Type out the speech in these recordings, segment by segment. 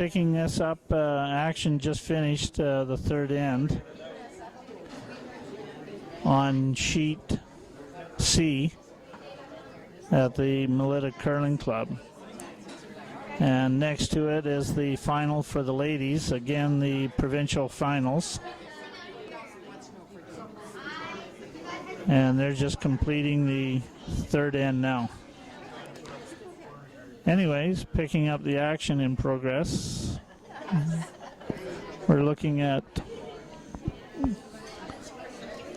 picking this up. Action just finished the third end on sheet C at the Melita Curling Club. And next to it is the final for the ladies, again the provincial finals. And they're just completing the third end now. Anyways, picking up the action in progress, we're looking at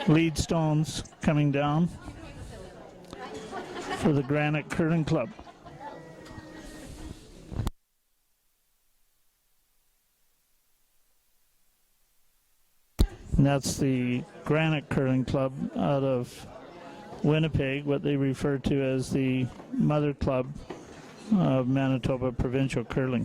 lead stones coming down for the Granite Curling Club. And that's the Granite Curling Club out of Winnipeg, what they refer to as the Mother Club of Manitoba Provincial Curling.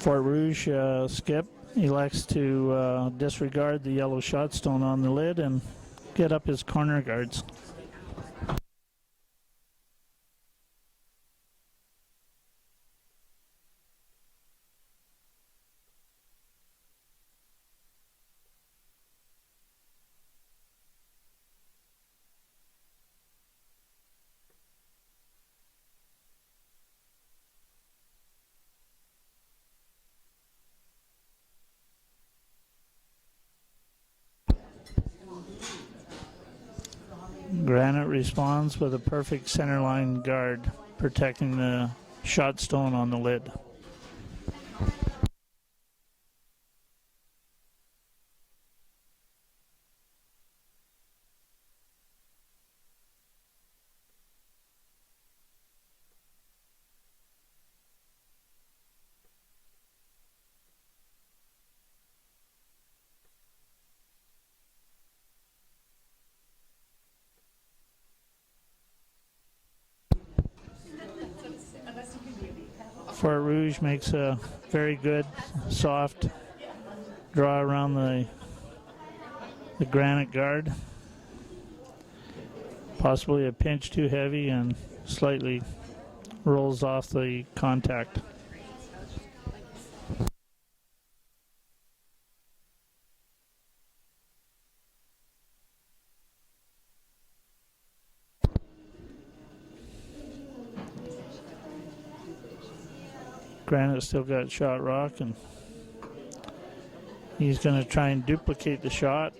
Fort Rouge Skip elects to disregard the yellow shot stone on the lid and get up his corner guards. Granite responds with a perfect centerline guard, protecting the shot stone on the lid. Fort Rouge makes a very good, soft draw around the granite guard. Possibly a pinch too heavy and slightly rolls off the contact. Granite still got shot rock, and he's going to try and duplicate the shot.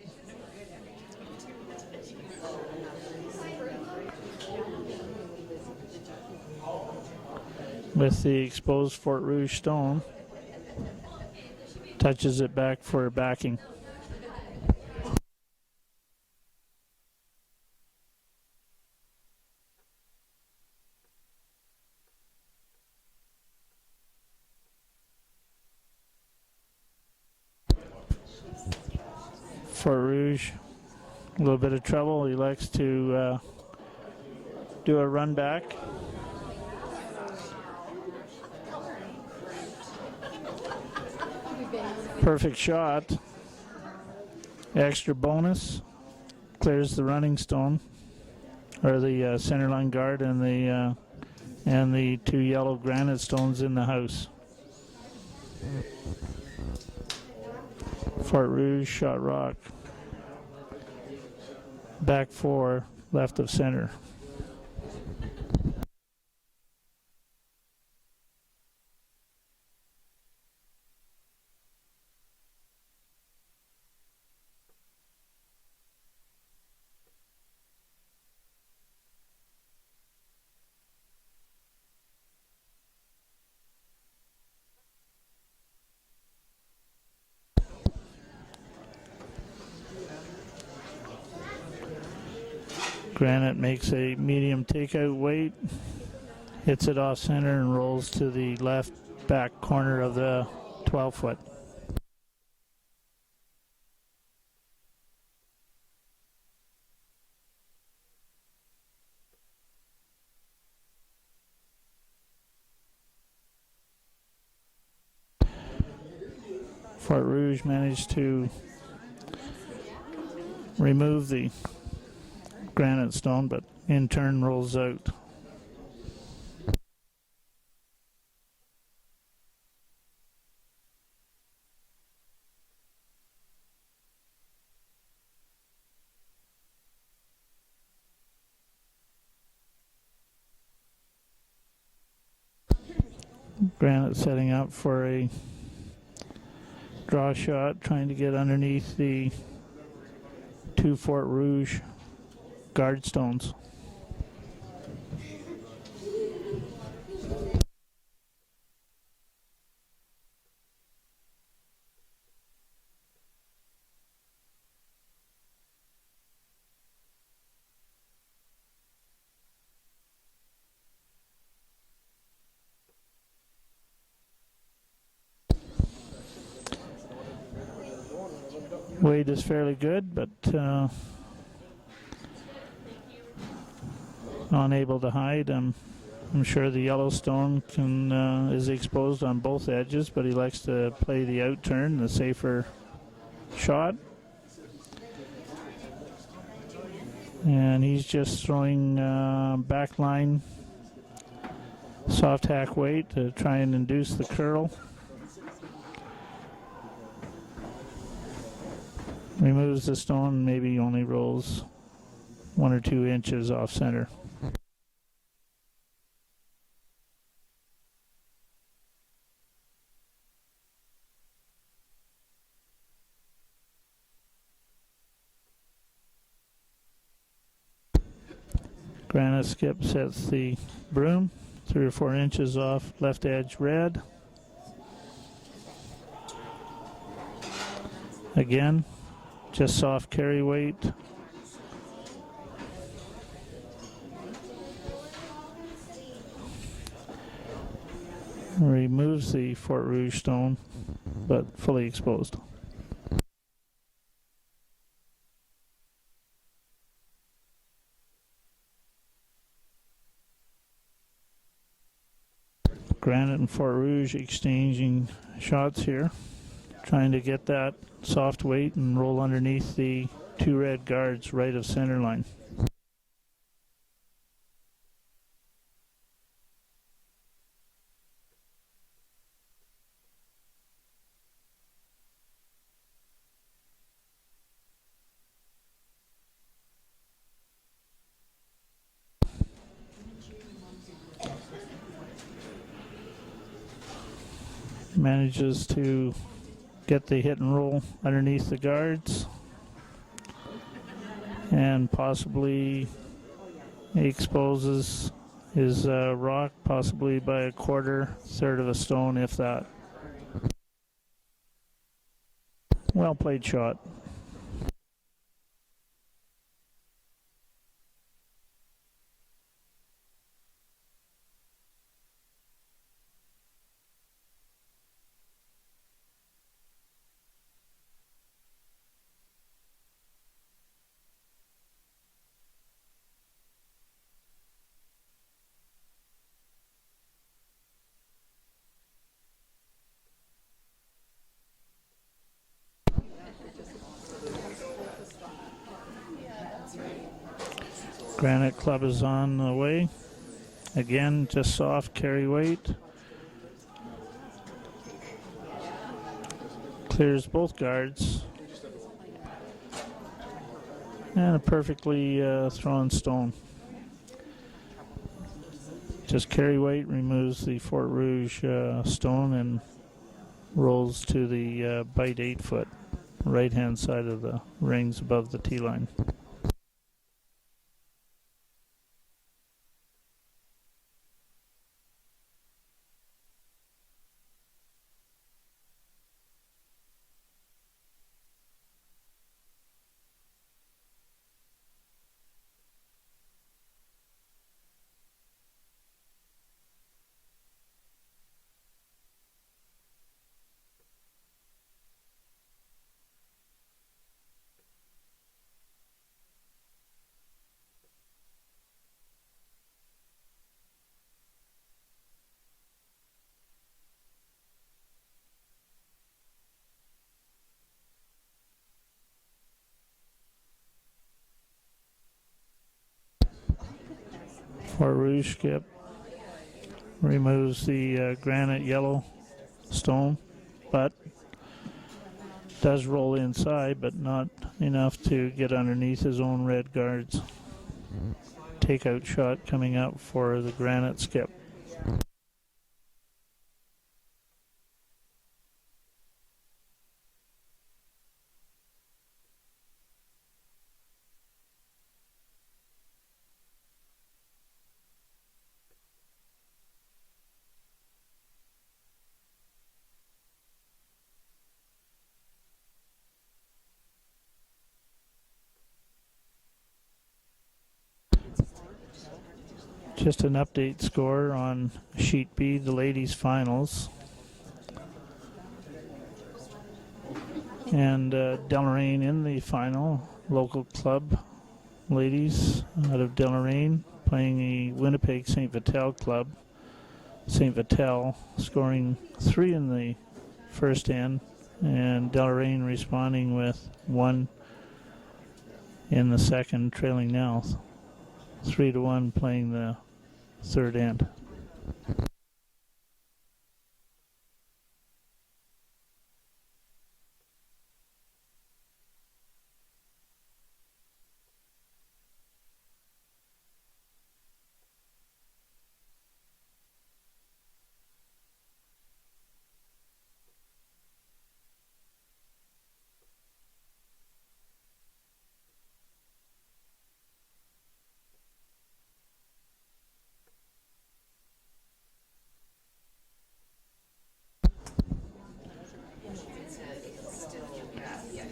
With the exposed Fort Rouge stone, touches it back for backing. Fort Rouge, a little bit of trouble. He likes to do a run back. Perfect shot. Extra bonus. Clears the running stone, or the centerline guard, and the two yellow granite stones in the house. Fort Rouge shot rock. Back four, left of center. Granite makes a medium takeout weight hits it off center and rolls to the left back corner of the 12-foot. Fort Rouge managed to remove the granite stone, but in turn rolls out. Granite setting up for a draw shot, trying to get underneath the two Fort Rouge guard stones. Weight is fairly good, but unable to hide. I'm sure the Yellowstone is exposed on both edges, but he likes to play the out turn, the safer shot. And he's just throwing back line soft hack weight to try and induce the curl. Removes the stone, maybe only rolls 1 or 2 inches off center. Granite skip sets the broom 3 or 4 inches off left edge red. Again, just soft carry weight. Removes the Fort Rouge stone, but fully exposed. Granite and Fort Rouge exchanging shots here, trying to get that soft weight and roll underneath the 2 red guards right of center line. Manages to get the hit and roll underneath the guards, and possibly exposes his rock, possibly by a quarter, third of a stone, if that. Well played shot. Granite club is on the way. Again, just soft carry weight. Clears both guards. And a perfectly thrown stone. Just carry weight, removes the Fort Rouge stone and rolls to the bite 8-foot, right hand side of the rings above the tee line. Port Rouge skip removes the granite yellow stone, but does roll inside, but not enough to get underneath his own red guards. Takeout shot coming up for the granite skip. Just an update score on Sheet B, the ladies' finals. And Deloraine in the final, local club ladies out of Deloraine playing the Winnipeg St. Vital club. St. Vital scoring 3 in the first end, and Deloraine responding with 1 in the second, trailing now 3-1, playing the third end.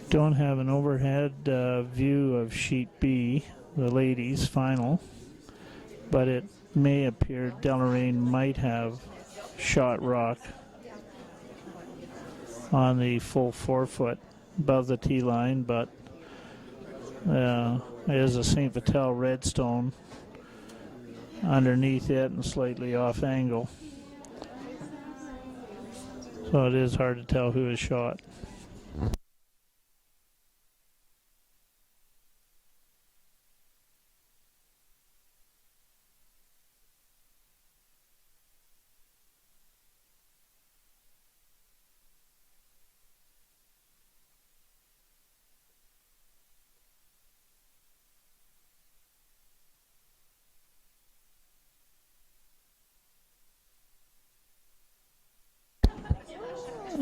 Don't have an overhead view of Sheet B, the ladies' final, but it may appear Deloraine might have shot rock on the full 4 foot above the tee line, but there's a St. Vital redstone underneath it and slightly off angle. So it is hard to tell who is shot.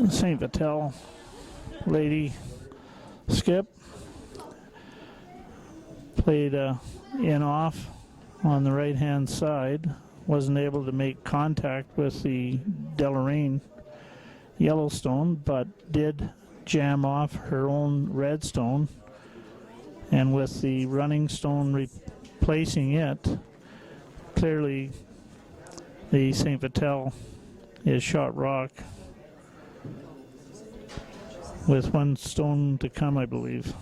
St. Vital lady skip played in off on the right hand side, wasn't able to make contact with the Deloraine Yellowstone, but did jam off her own redstone, and with the running stone replacing it, clearly the St. Vital is shot rock with 1 stone to come, I believe.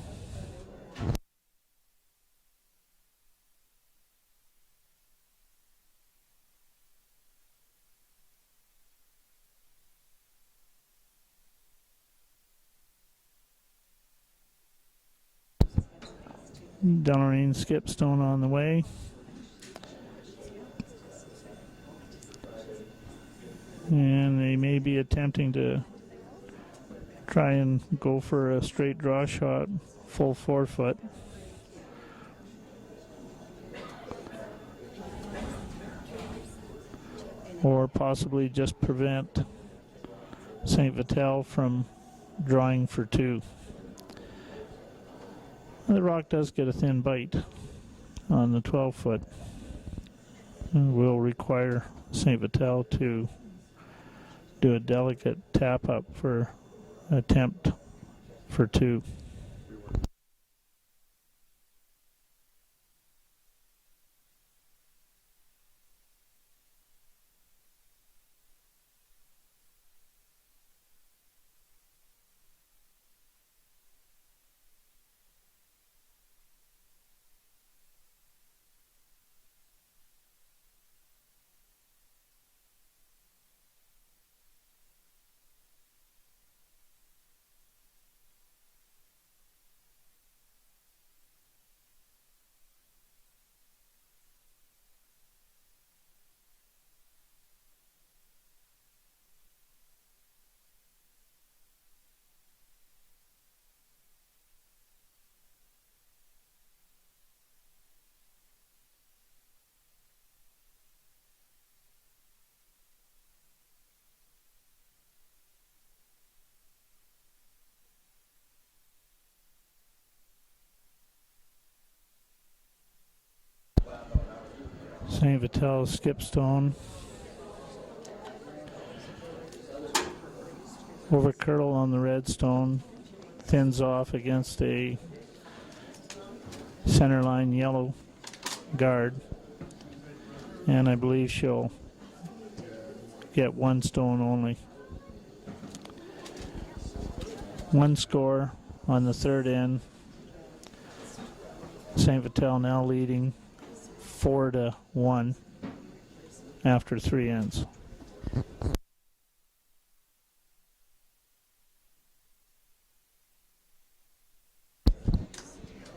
Deloraine skip stone on the way. And they may be attempting to try and go for a straight draw shot, full 4 foot. Or possibly just prevent St. Vital from drawing for 2. The rock does get a thin bite on the 12 foot. It will require St. Vital to do a delicate tap up for attempt for 2. St. Vital skipstone. Over curl on the red stone. Thins off against a centerline yellow guard. And I believe she'll get one stone only. One score on the third end. St. Vital now leading 4-1 after 3 ends.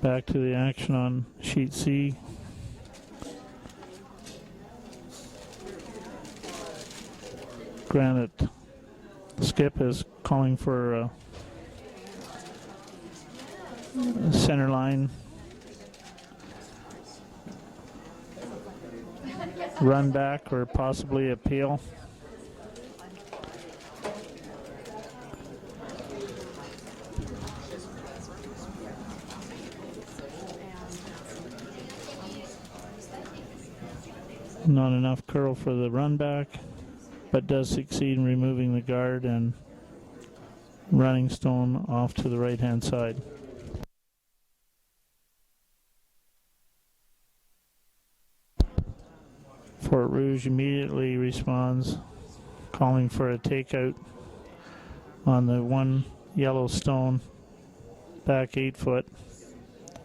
Back to the action on sheet C. Granite skip is calling for a center line run back or possibly a peel. Not enough curl for the run back, but does succeed in removing the guard and running stone off to the right hand side. Fort Rouge immediately responds, calling for a takeout on the one yellow stone, back 8 foot,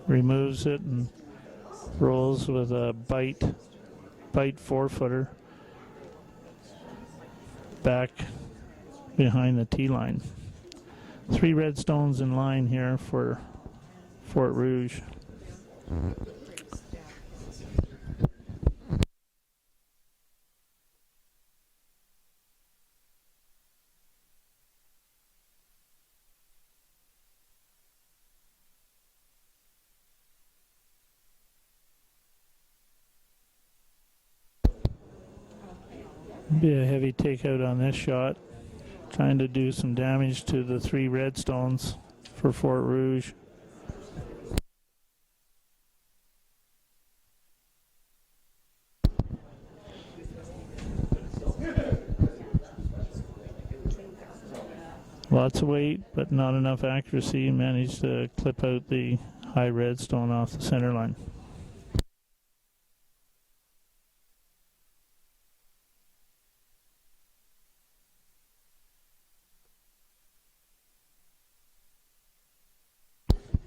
removes it and rolls with a bite 4-footer back behind the tee line. 3 red stones in line here for Fort Rouge. Be a heavy takeout on this shot, trying to do some damage to the 3 red stones for Fort Rouge. Lots of weight, but not enough accuracy. Managed to clip out the high red stone off the center line.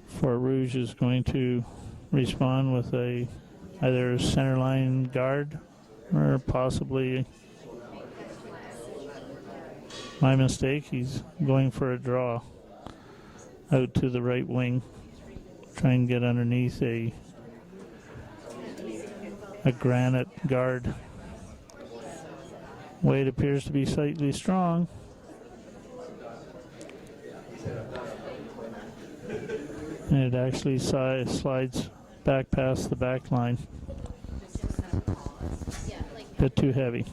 Fort Rouge is going to respond with a either centerline guard or possibly, my mistake, he's going for a draw out to the right wing. Try and get underneath a granite guard. Weight appears to be slightly strong. And it actually slides back past the back line. Bit too heavy.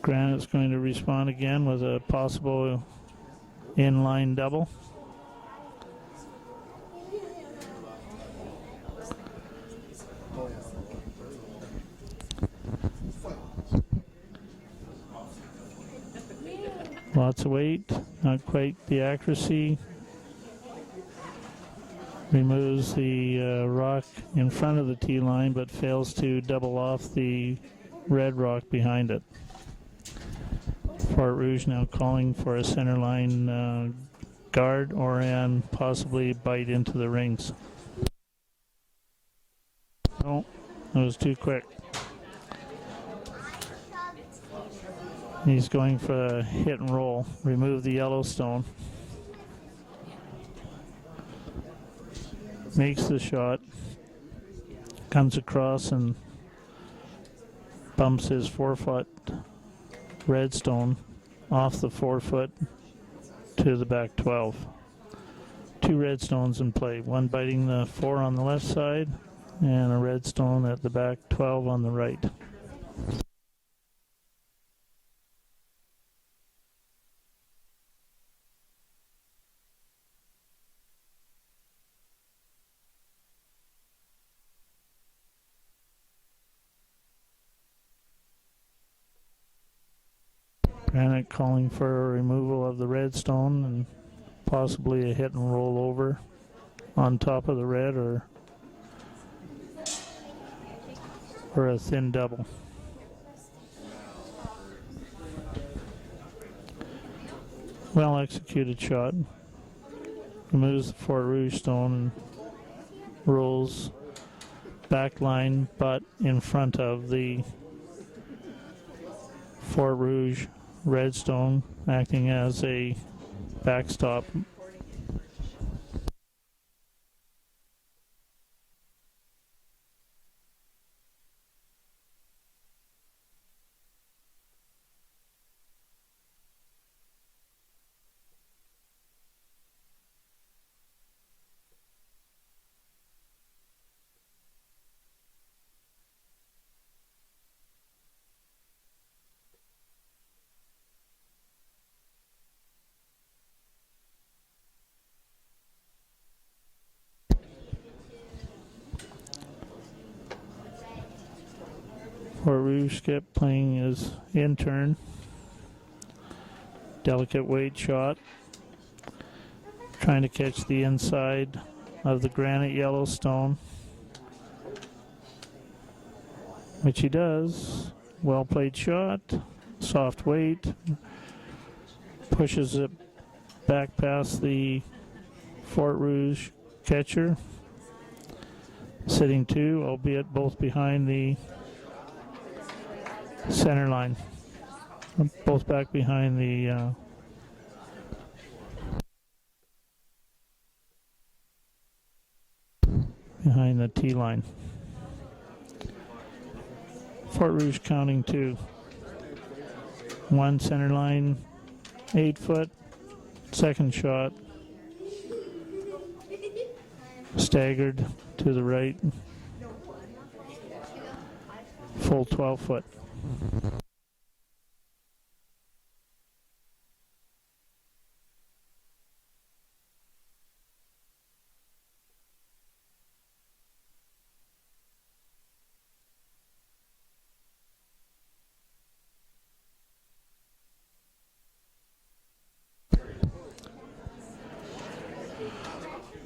Granite's going to respond again with a possible inline double. Lots of weight, not quite the accuracy. Removes the rock in front of the tee line, but fails to double off the red rock behind it. Fort Rouge now calling for a centerline guard and possibly bite into the rings. Oh, that was too quick. He's going for a hit and roll. Remove the yellow stone. Makes the shot. Comes across and bumps his 4-foot red stone off the 4-foot to the back 12. 2 red stones in play. One biting the 4 on the left side and a red stone at the back 12 on the right. Granite calling for a removal of the red stone and possibly a hit and roll over on top of the red, or a thin double. Well executed shot. Removes the Fort Rouge stone and rolls back line, but in front of the Fort Rouge red stone, acting as a backstop. Fort Rouge skip playing his in turn. Delicate weight shot. Trying to catch the inside of the granite yellow stone, which he does. Well played shot. Soft weight. Pushes it back past the Fort Rouge catcher. Sitting two, albeit both behind the center line. Both back behind the tee line. Fort Rouge counting two. One center line, 8 foot. Second shot, staggered to the right. Full 12 foot.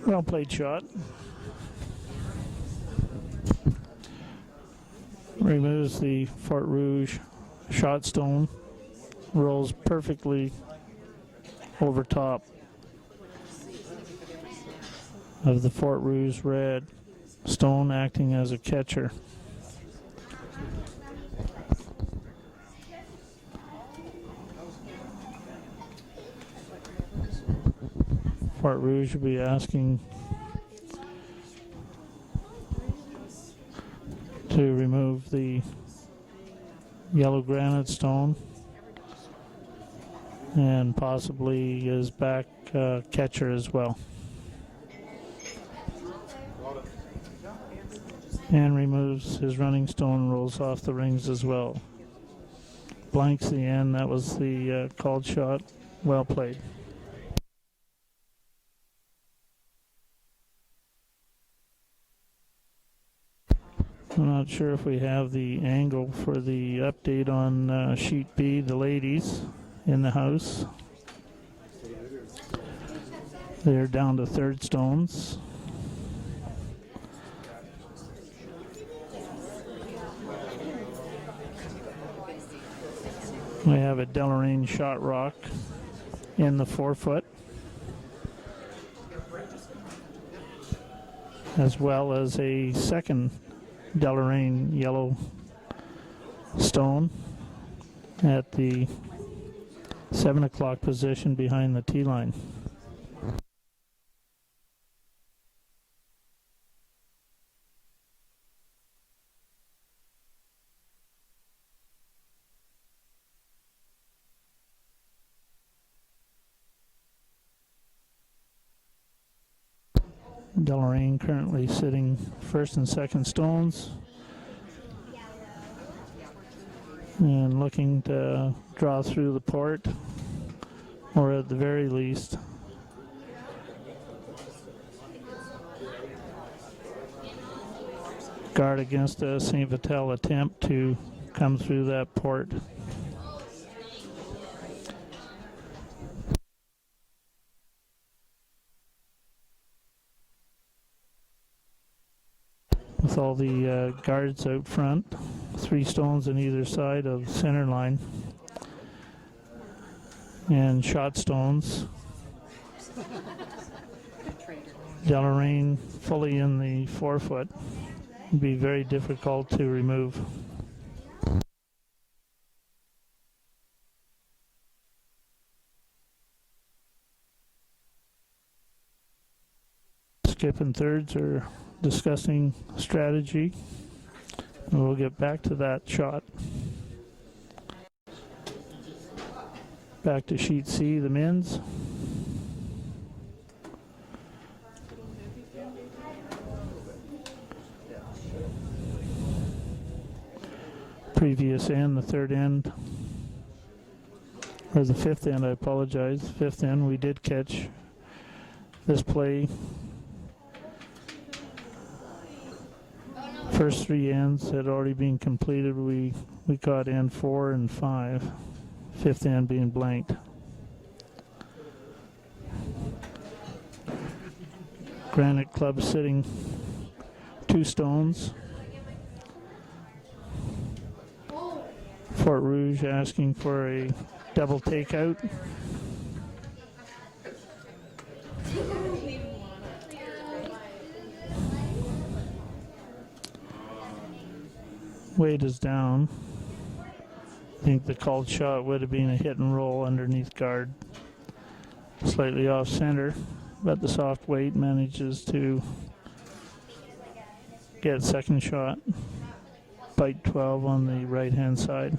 Well played shot. Removes the Fort Rouge shot stone. Rolls perfectly over top of the Fort Rouge red stone, acting as a catcher. Fort Rouge will be asking to remove the yellow granite stone and possibly his back catcher as well. And removes his running stone, rolls off the rings as well. Blanks the end. That was the called shot. Well played. I'm not sure if we have the angle for the update on sheet B, the ladies in the house. They're down to third stones. We have a Deloraine shot rock in the 4 foot, as well as a second Deloraine yellow stone at the 7 o'clock position behind the tee line. Deloraine currently sitting first and second stones and looking to draw through the port, or at the very least guard against a St. Vital attempt to come through that port. with all the guards out front, 3 stones on either side of center line, and shot stones. Deloraine fully in the 4-foot. It'd be very difficult to remove. Skip and thirds are discussing strategy, and we'll get back to that shot. Back to sheet C, the men's. Previous end, the third end, or the fifth end, I apologize. Fifth end, we did catch this play. First 3 ends had already been completed. We caught end 4 and 5. Fifth end being blanked. Granite Club sitting 2 stones. Fort Rouge asking for a double takeout. Weight is down. I think the called shot would have been a hit and roll underneath guard. Slightly off center, but the soft weight manages to get second shot. Bite 12 on the right hand side.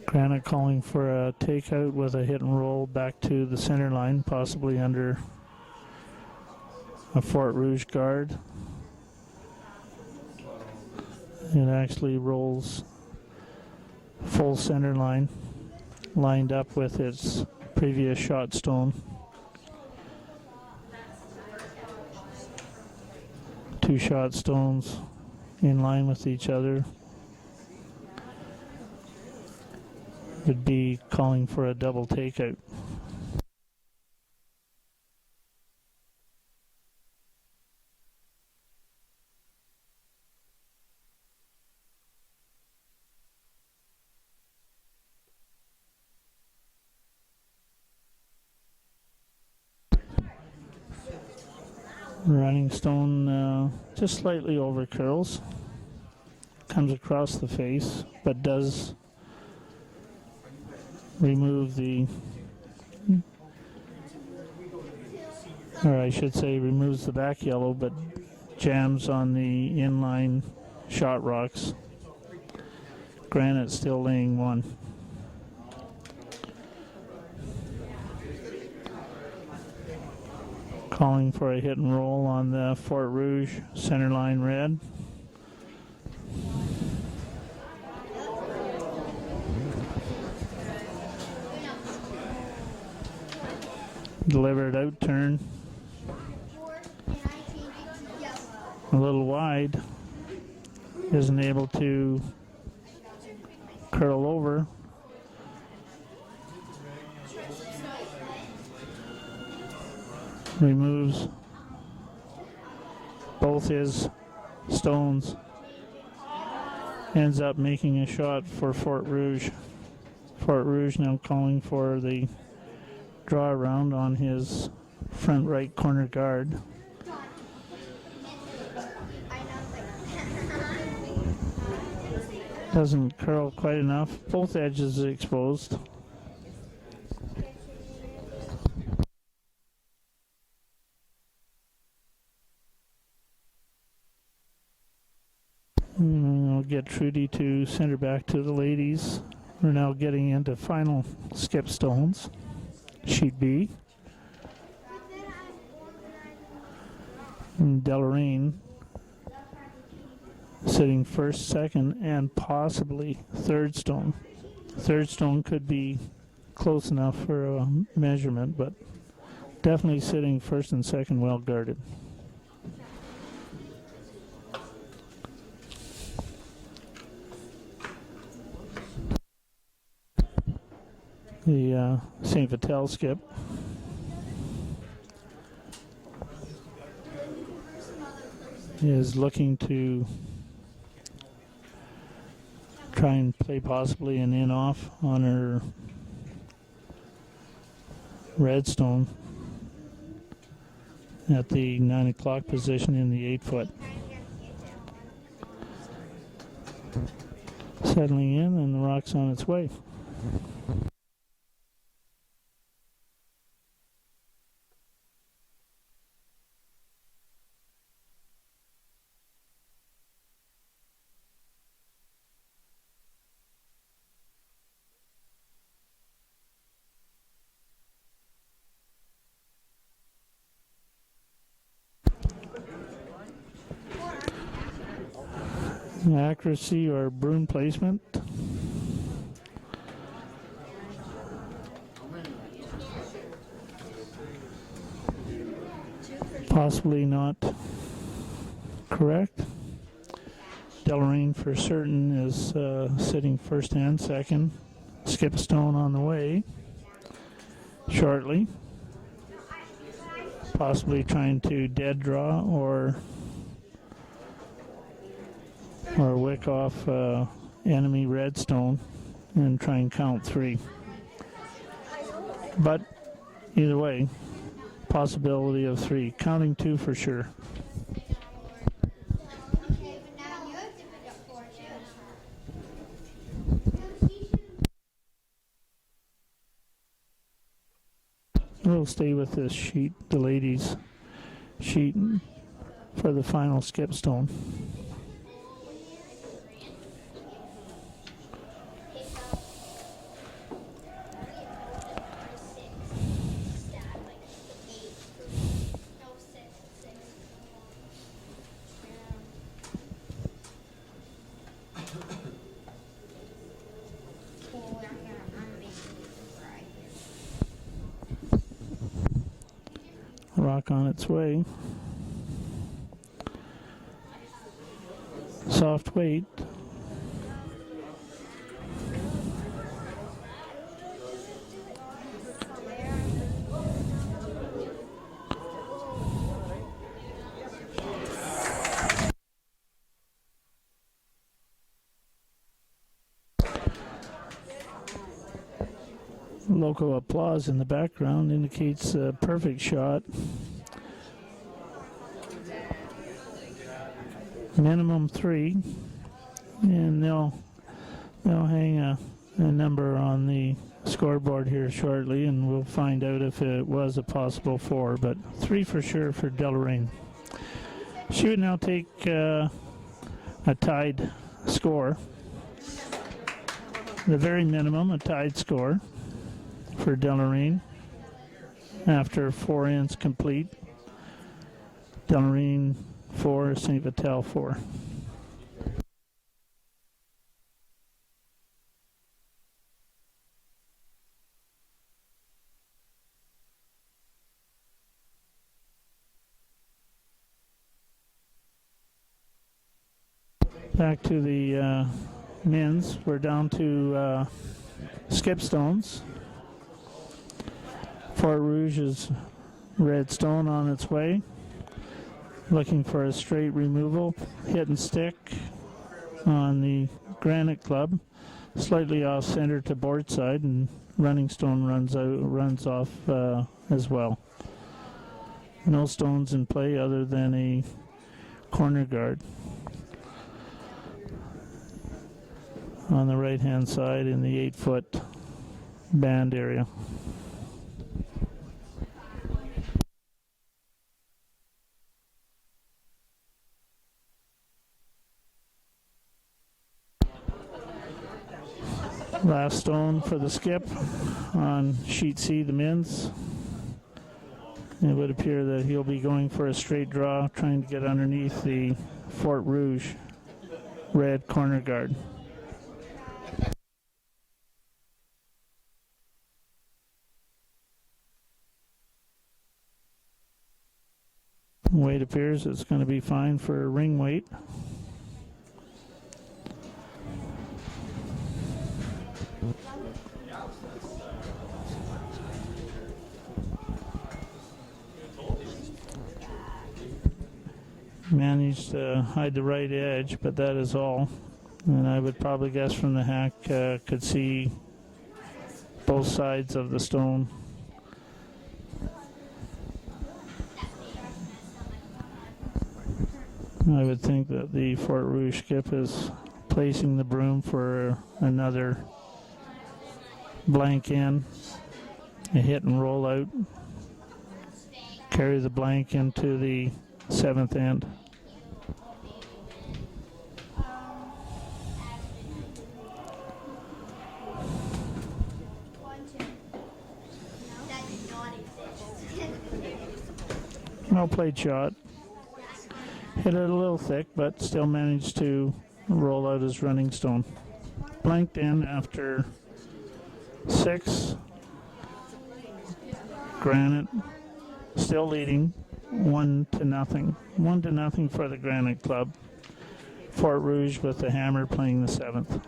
Granite calling for a takeout with a hit and roll back to the center line, possibly under a Fort Rouge guard. It actually rolls full center line, lined up with its previous shot stone. 2 shot stones in line with each other. Would be calling for a double takeout. Running stone just slightly over curls, comes across the face, but does remove the, or I should say removes the back yellow, but jams on the inline shot rocks. Granite still laying 1. Calling for a hit and roll on the Fort Rouge center line red. Delivered out turn. A little wide. Isn't able to curl over. Removes both his stones. Ends up making a shot for Fort Rouge. Fort Rouge now calling for the draw around on his front right corner guard. Doesn't curl quite enough. Both edges are exposed. I'll get Trudy to send her back to the ladies. We're now getting into final skip stones. Sheet B. And Deloraine sitting first, second, and possibly third stone. Third stone could be close enough for a measurement, but definitely sitting first and second well guarded. The St. Vital skip is looking to try and play possibly an in-off on her redstone at the 9 o'clock position in the 8 foot. Settling in, and the rock's on its way. Accuracy or broom placement. Possibly not correct. Deloraine for certain is sitting first and second. Skip stone on the way shortly. Possibly trying to dead draw or wick off enemy redstone and try and count 3. But either way, possibility of 3. Counting 2 for sure. We'll stay with this sheet, the ladies' sheet, for the final skip stone. Rock on its way. Soft weight. Local applause in the background indicates a perfect shot. Minimum 3, and they'll hang a number on the scoreboard here shortly, and we'll find out if it was a possible 4, but 3 for sure for Deloraine. She would now take a tied score, the very minimum, a tied score for Deloraine after 4 ends complete. Deloraine 4, St. Vital 4. Back to the men's. We're down to skip stones. Fort Rouge's red stone on its way. Looking for a straight removal. Hit and stick on the granite club. Slightly off center to board side, and running stone runs off as well. No stones in play other than a corner guard on the right hand side in the 8 foot band area. Last stone for the skip on sheet C, the men's. It would appear that he'll be going for a straight draw, trying to get underneath the Fort Rouge red corner guard. Weight appears it's going to be fine for ring weight. Managed to hide the right edge, but that is all. And I would probably guess from the hack could see both sides of the stone. I would think that the Fort Rouge skip is placing the broom for another blank in, a hit and roll out, carry the blank into the 7th end. Well played shot. Hit it a little thick, but still managed to roll out his running stone. Blanked in after 6. Granite still leading 1-0. 1-0 for the Granite Club. Fort Rouge with the hammer playing the 7th.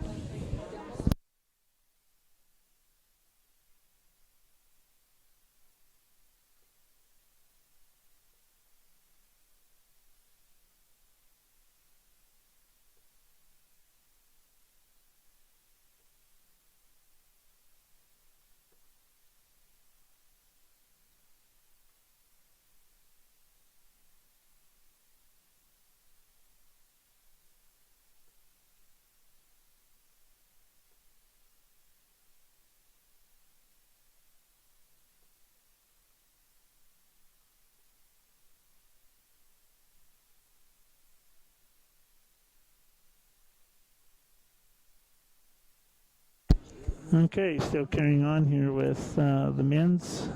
Okay, still carrying on here with the men's.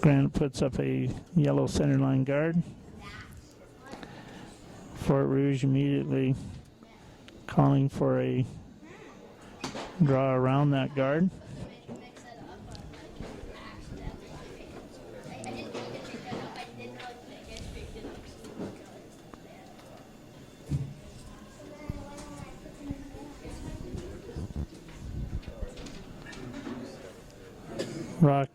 Granite puts up a yellow centerline guard. Fort Rouge immediately calling for a draw around that guard. Rock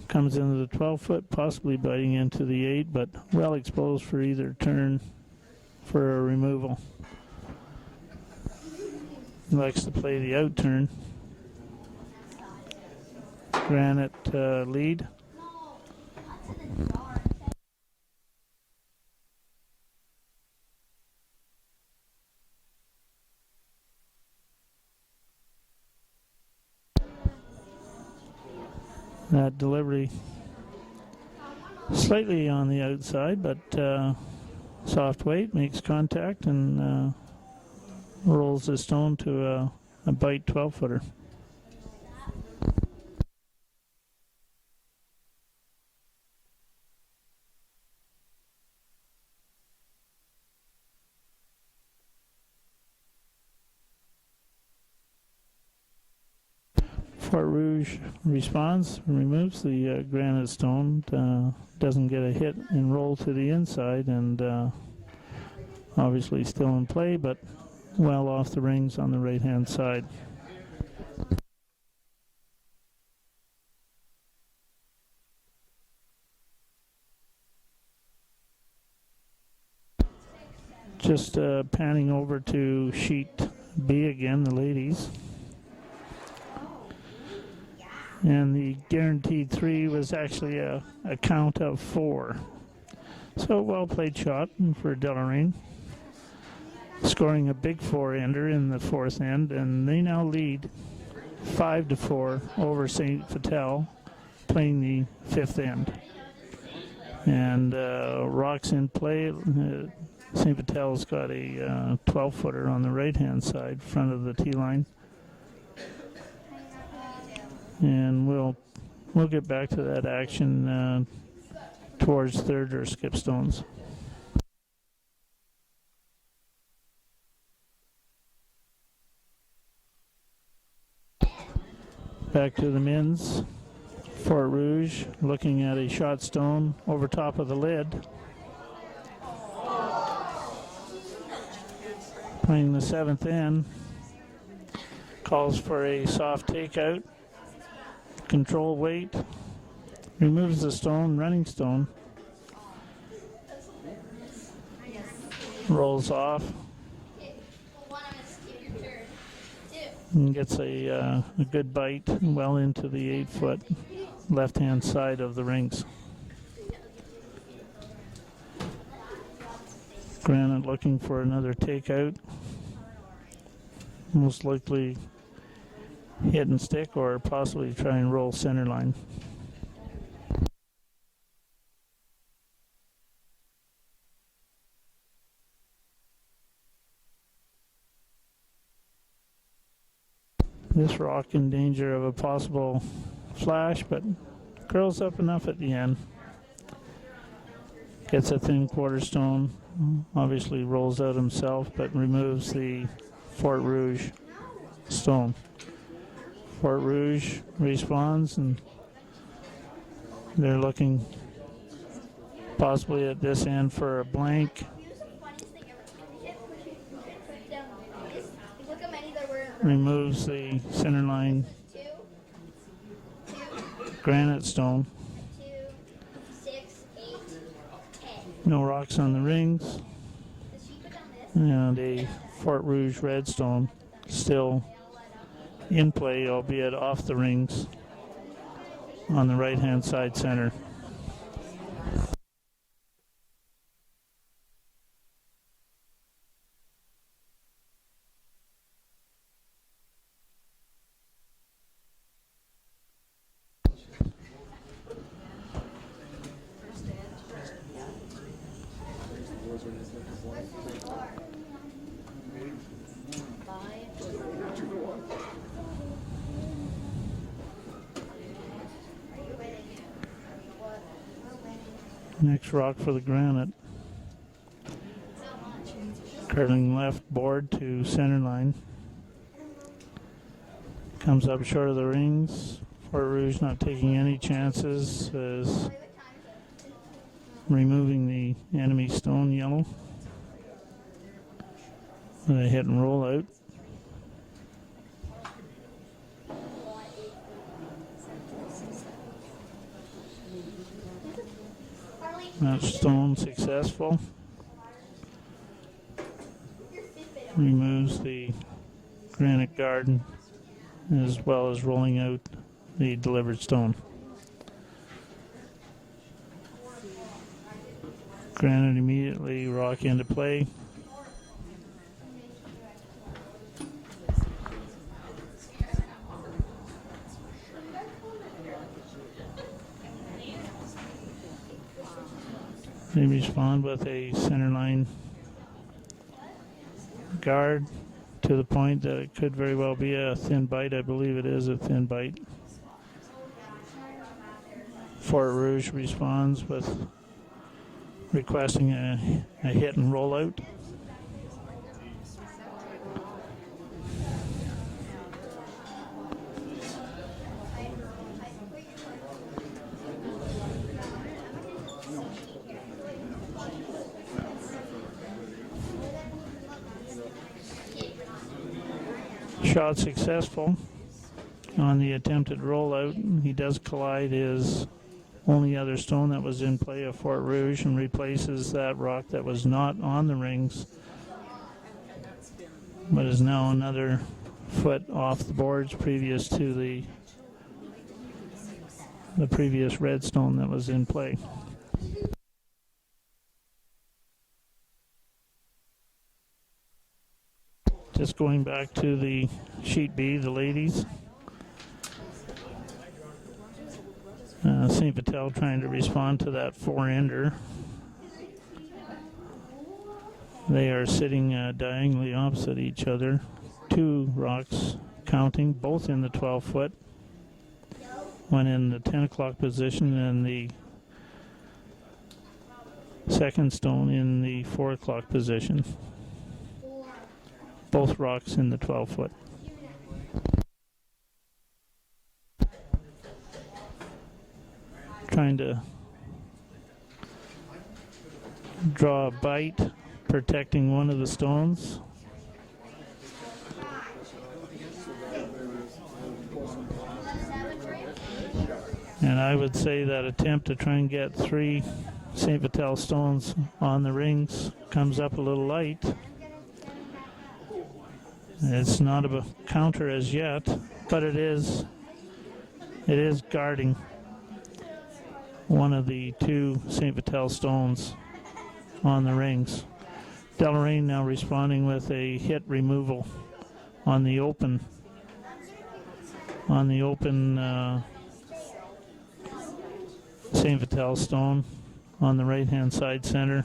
comes into the 12-foot, possibly biting into the 8, but well exposed for either turn for a removal. He likes to play the out turn. Granite lead. That delivery slightly on the outside, but soft weight, makes contact and rolls the stone to a bite 12-footer. Fort Rouge responds, removes the granite stone, doesn't get a hit and roll to the inside, and obviously still in play, but well off the rings on the right-hand side. Just panning over to sheet B again, the ladies. And the guaranteed 3 was actually a count of 4. So well played shot for Deloraine. Scoring a big 4-ender in the 4th end, and they now lead 5-4 over St. Vital, playing the 5th end. And Rock's in play. St. Vital's got a 12-footer on the right-hand side, front of the tee line. And we'll get back to that action towards third or skip stones. Back to the men's. Fort Rouge looking at a shot stone over top of the lid. Playing the 7th in. Calls for a soft takeout. Control weight. Removes the stone, running stone. Rolls off. And gets a good bite well into the 8-foot left-hand side of the rings. Granite looking for another takeout. Most likely hit and stick or possibly try and roll center line. This rock in danger of a possible flash, but curls up enough at the end. Gets a thin quarter stone, obviously rolls out himself, but removes the Fort Rouge stone. Fort Rouge responds, and they're looking possibly at this end for a blank. Removes the center line granite stone. No rocks on the rings. And a Fort Rouge redstone still in play, albeit off the rings on the right-hand side center. Next rock for the granite. Curling left board to center line. Comes up short of the rings. Fort Rouge not taking any chances, as removing the enemy stone yellow. And a hit and roll out. That stone successful. Removes the granite garden as well as rolling out the delivered stone. Granite immediately rock into play. They respond with a center line guard to the point that it could very well be a thin bite. I believe it is a thin bite. Fort Rouge responds with requesting a hit and roll out. Shot successful on the attempted rollout. He does collide his only other stone that was in play of Fort Rouge and replaces that rock that was not on the rings, but is now another foot off the boards previous to the previous red stone that was in play. Just going back to the sheet B, the ladies. St. Vital trying to respond to that 4-ender. They are sitting diagonally opposite each other. Two rocks counting, both in the 12-foot. One in the 10 o'clock position and the second stone in the 4 o'clock position. Both rocks in the 12-foot. trying to draw a bite, protecting one of the stones. And I would say that attempt to try and get 3 St. Vital stones on the rings comes up a little light. It's not a counter as yet, but it is guarding one of the 2 St. Vital stones on the rings. Deloraine now responding with a hit removal on the open St. Vital stone on the right hand side center.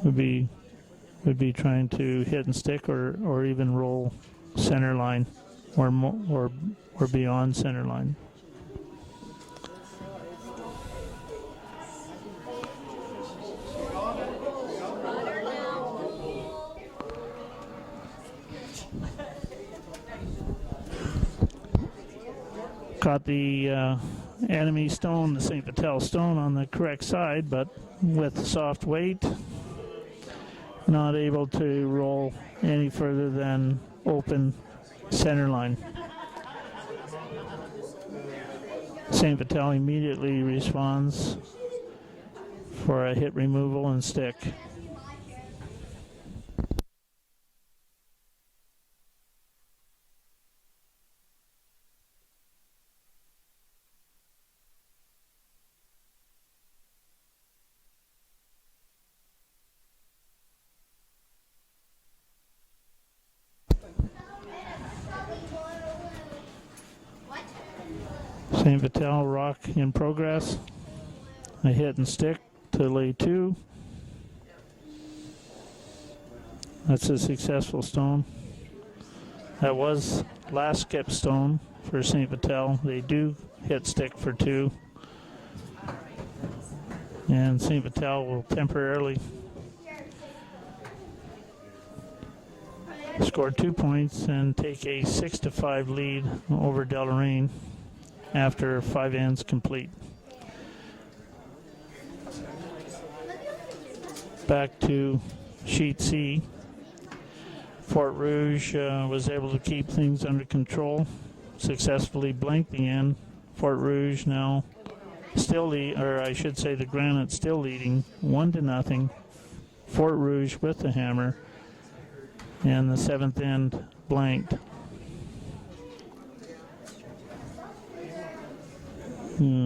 Would be trying to hit and stick or even roll center line or beyond center line. Caught the enemy stone, the St. Vital stone, on the correct side, but with soft weight, not able to roll any further than open center line. St. Vital immediately responds for a hit removal and stick. St. Vital rock in progress. A hit and stick to lay 2. That's a successful stone. That was last skip stone for St. Vital. They do hit stick for 2. And St. Vital will temporarily score 2 points and take a 6-5 lead over Deloraine after 5 ends complete. Back to sheet C. Fort Rouge was able to keep things under control, successfully blanked the end. Fort Rouge now still the Granite still leading 1-0. Fort Rouge with the hammer, and the 7th end blanked.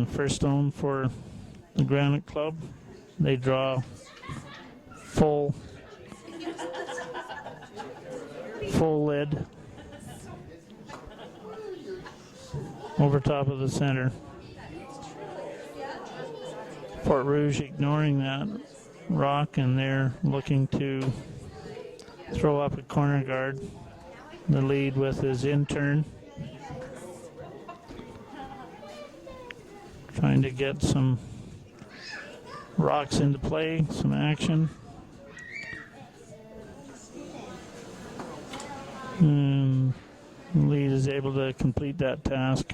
First stone for the Granite Club. They draw full lid over top of the center. Fort Rouge ignoring that rock, and they're looking to throw up a corner guard. The lead with his intern, trying to get some rocks into play, some action. And the lead is able to complete that task.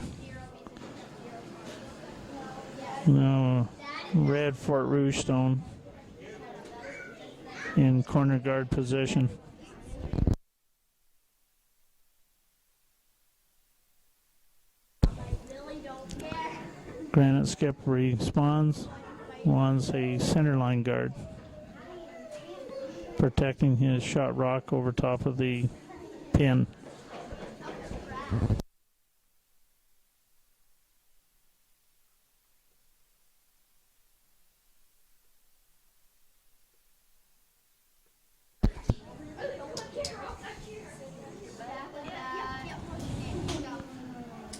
Now, red Fort Rouge stone in corner guard position. Granite skip responds, wants a center line guard, protecting his shot rock over top of the pin.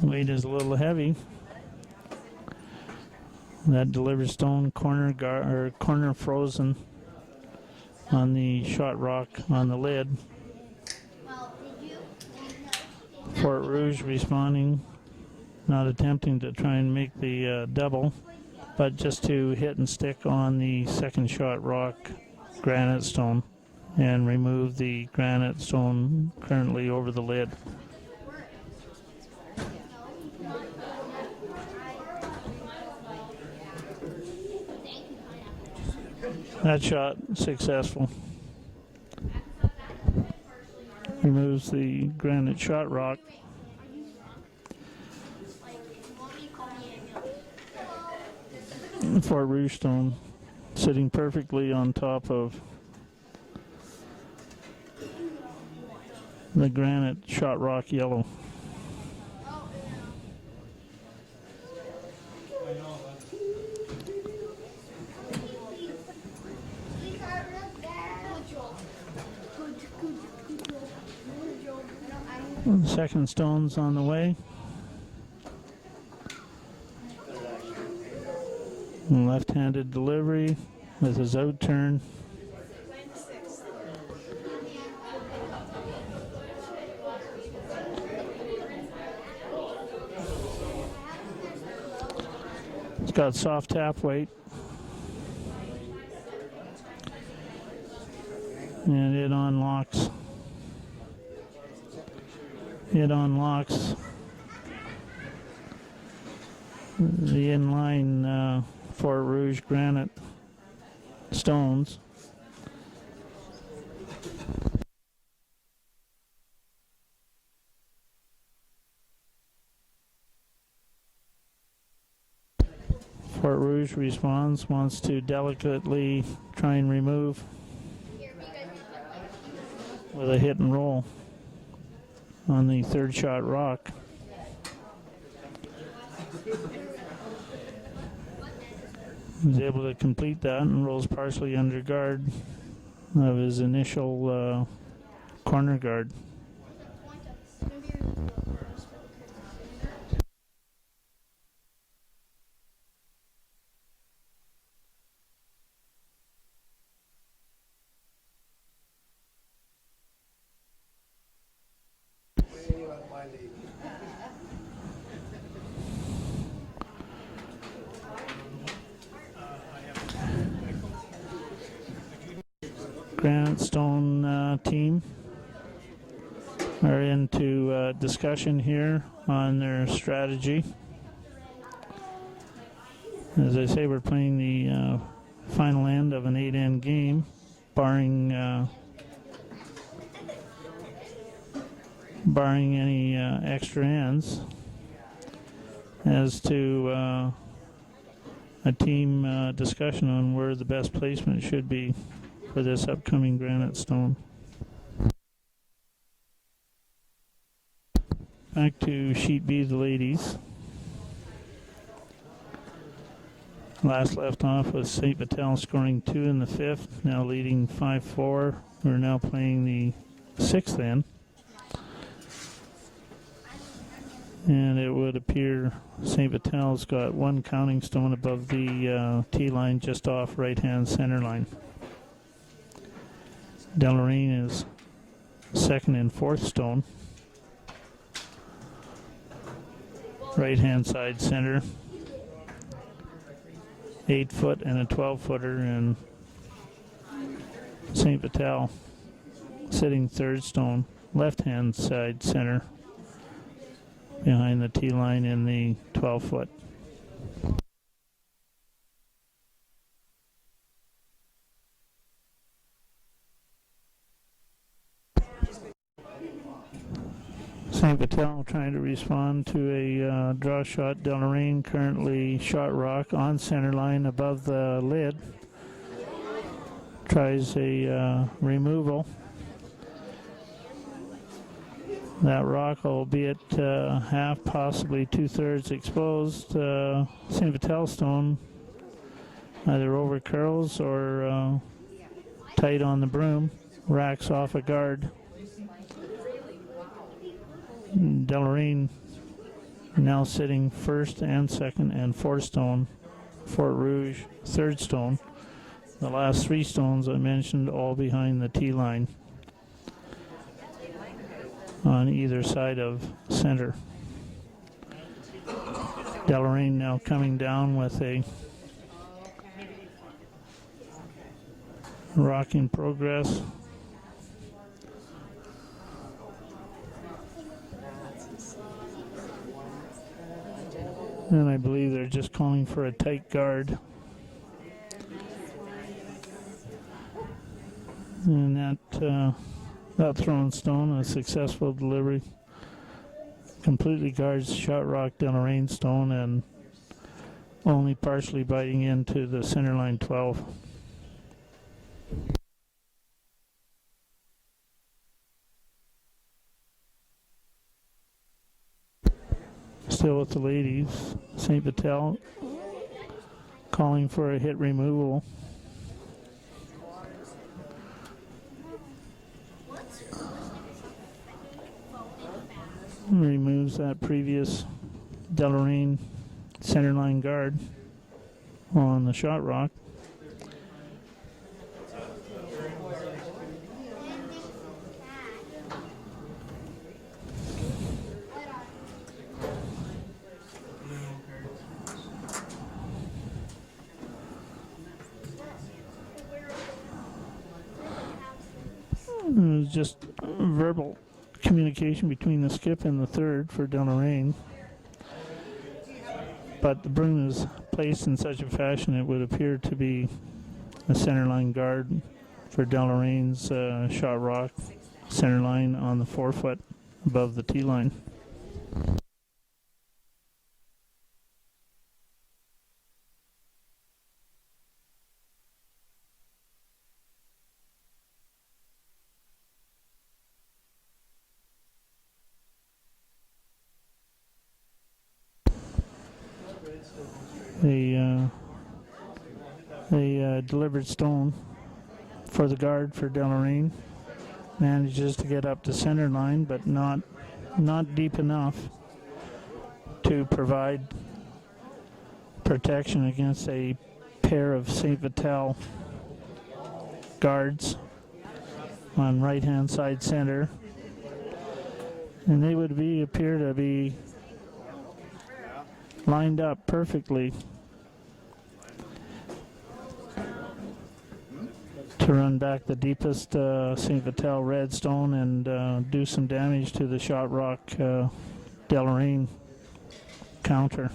Weight is a little heavy. That delivers stone corner frozen on the shot rock on the lid. Fort Rouge responding, not attempting to try and make the double, but just to hit and stick on the second shot rock granite stone and remove the granite stone currently over the lid. That shot successful. Removes the granite shot rock. Fort Rouge stone sitting perfectly on top of the granite shot rock yellow. Second stone's on the way. Left-handed delivery with his out turn. It's got soft tap weight. And it unlocks. It unlocks the inline Fort Rouge granite stones. Fort Rouge responds, wants to delicately try and remove with a hit and roll on the third shot rock. He's able to complete that and rolls partially under guard of his initial corner guard. Granite Stone team are into discussion here on their strategy. As I say, we're playing the final end of an 8-end game, barring any extra ends. As to a team discussion on where the best placement should be for this upcoming granite stone. Back to sheet B, the ladies. Last left off with St. Vital scoring 2 in the 5th, now leading 5-4. We're now playing the 6th end. And it would appear St. Vital's got one counting stone above the tee line just off right-hand center line. Deloraine is second and fourth stone. Right-hand side center. 8-foot and a 12-footer, and St. Vital sitting third stone. Left-hand side center behind the tee line in the 12-foot. St. Vital trying to respond to a draw shot. Deloraine currently shot rock on center line above the lid. Tries a removal. That rock, albeit half, possibly 2/3 exposed. St. Vital stone either over curls or tight on the broom. Racks off a guard. Deloraine now sitting first and second and fourth stone. Fort Rouge third stone. The last 3 stones I mentioned all behind the tee line on either side of center. Deloraine now coming down with a rock in progress. And I believe they're just calling for a tight guard. And that thrown stone, a successful delivery, completely guards shot rock Deloraine stone and only partially biting into the center line 12. Still with the ladies, St. Vital calling for a hit removal. Removes that previous Deloraine centerline guard on the shot rock. It was just verbal communication between the skip and the third for Deloraine. But the broom is placed in such a fashion it would appear to be a centerline guard for Deloraine's shot rock centerline on the 4 foot above the tee line. A delivered stone for the guard for Deloraine. Manages to get up to center line, but not deep enough to provide protection against a pair of St. Vital guards on right-hand side center. And they would appear to be lined up perfectly to run back the deepest St. Vital redstone and do some damage to the shot rock Deloraine counter.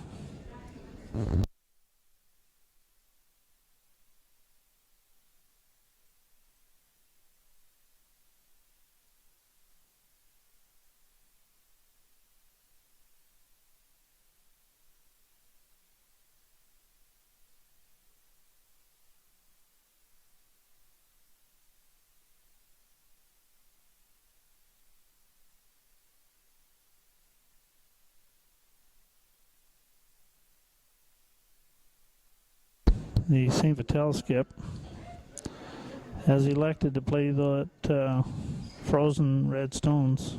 The St. Vital skip has elected to play that frozen red stones.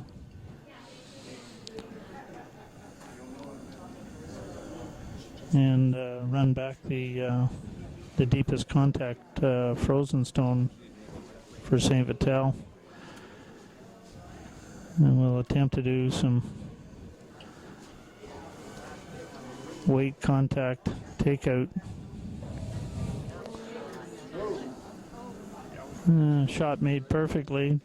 And run back the deepest contact frozen stone for St. Vital. And we'll attempt to do some weight contact takeout. Shot made perfectly.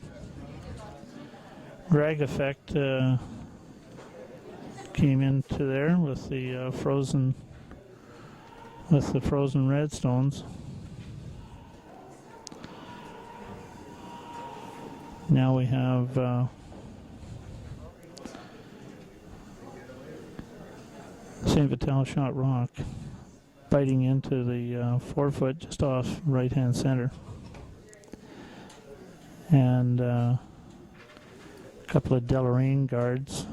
Drag effect came into there with the frozen red stones. Now we have St. Vital shot rock biting into the 4 foot just off right hand center. And a couple of Deloraine guards,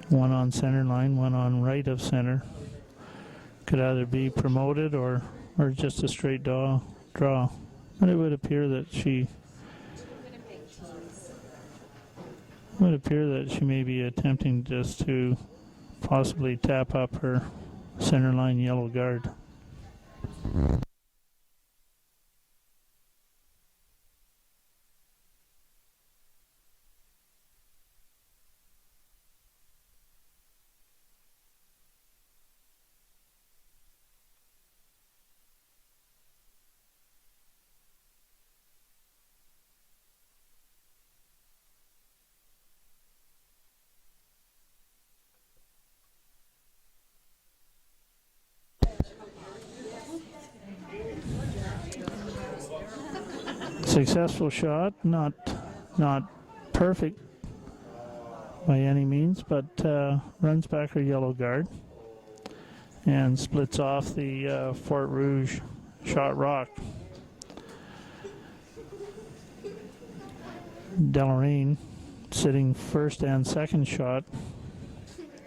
one on center line, one on right of center. Could either be promoted or just a straight draw. But it would appear that she may be attempting just to possibly tap up her center line yellow guard. Successful shot, not perfect by any means, but runs back her yellow guard and splits off the Fort Rouge shot rock. Deloraine sitting first and second shot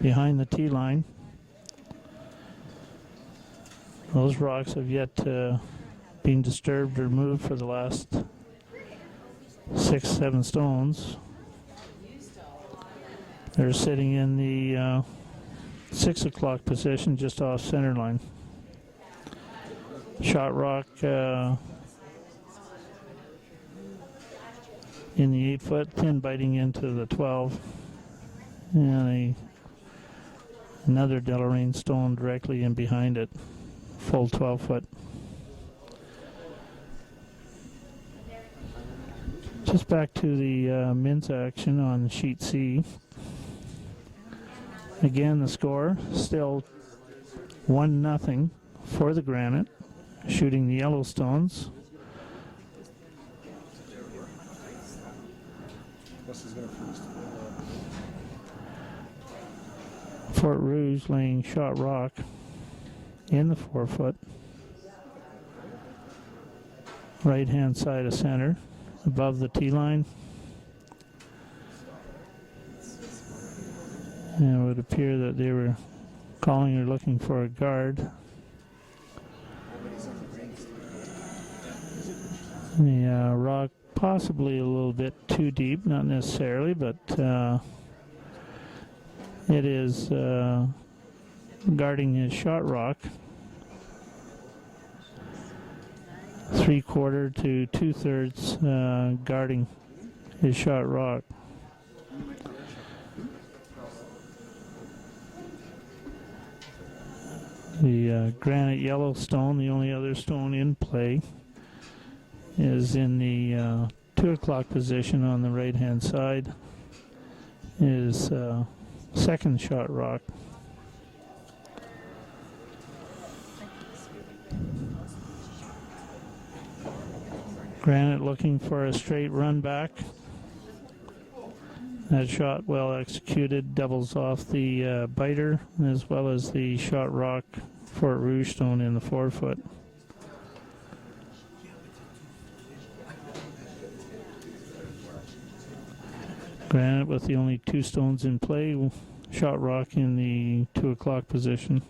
behind the tee line. Those rocks have yet to be disturbed or moved for the last 6-7 stones. They're sitting in the 6 o'clock position just off center line. Shot rock in the 8 foot, thin biting into the 12, and another Deloraine stone directly in behind it, full 12 foot. Just back to the men's action on sheet C. Again, the score still 1-0 for the Granite, shooting the yellow stones. Fort Rouge laying shot rock in the 4 foot. Right hand side of center, above the tee line. And it would appear that they were calling or looking for a guard. The rock possibly a little bit too deep, not necessarily, but it is guarding his shot rock. 3/4 to 2/3 guarding his shot rock. The granite yellow stone, the only other stone in play, is in the 2 o'clock position on the right hand side, is second shot rock. Granite looking for a straight run back. That shot well executed, doubles off the biter as well as the shot rock Fort Rouge stone in the 4 foot. Granite with the only 2 stones in play, shot rock in the 2 o'clock position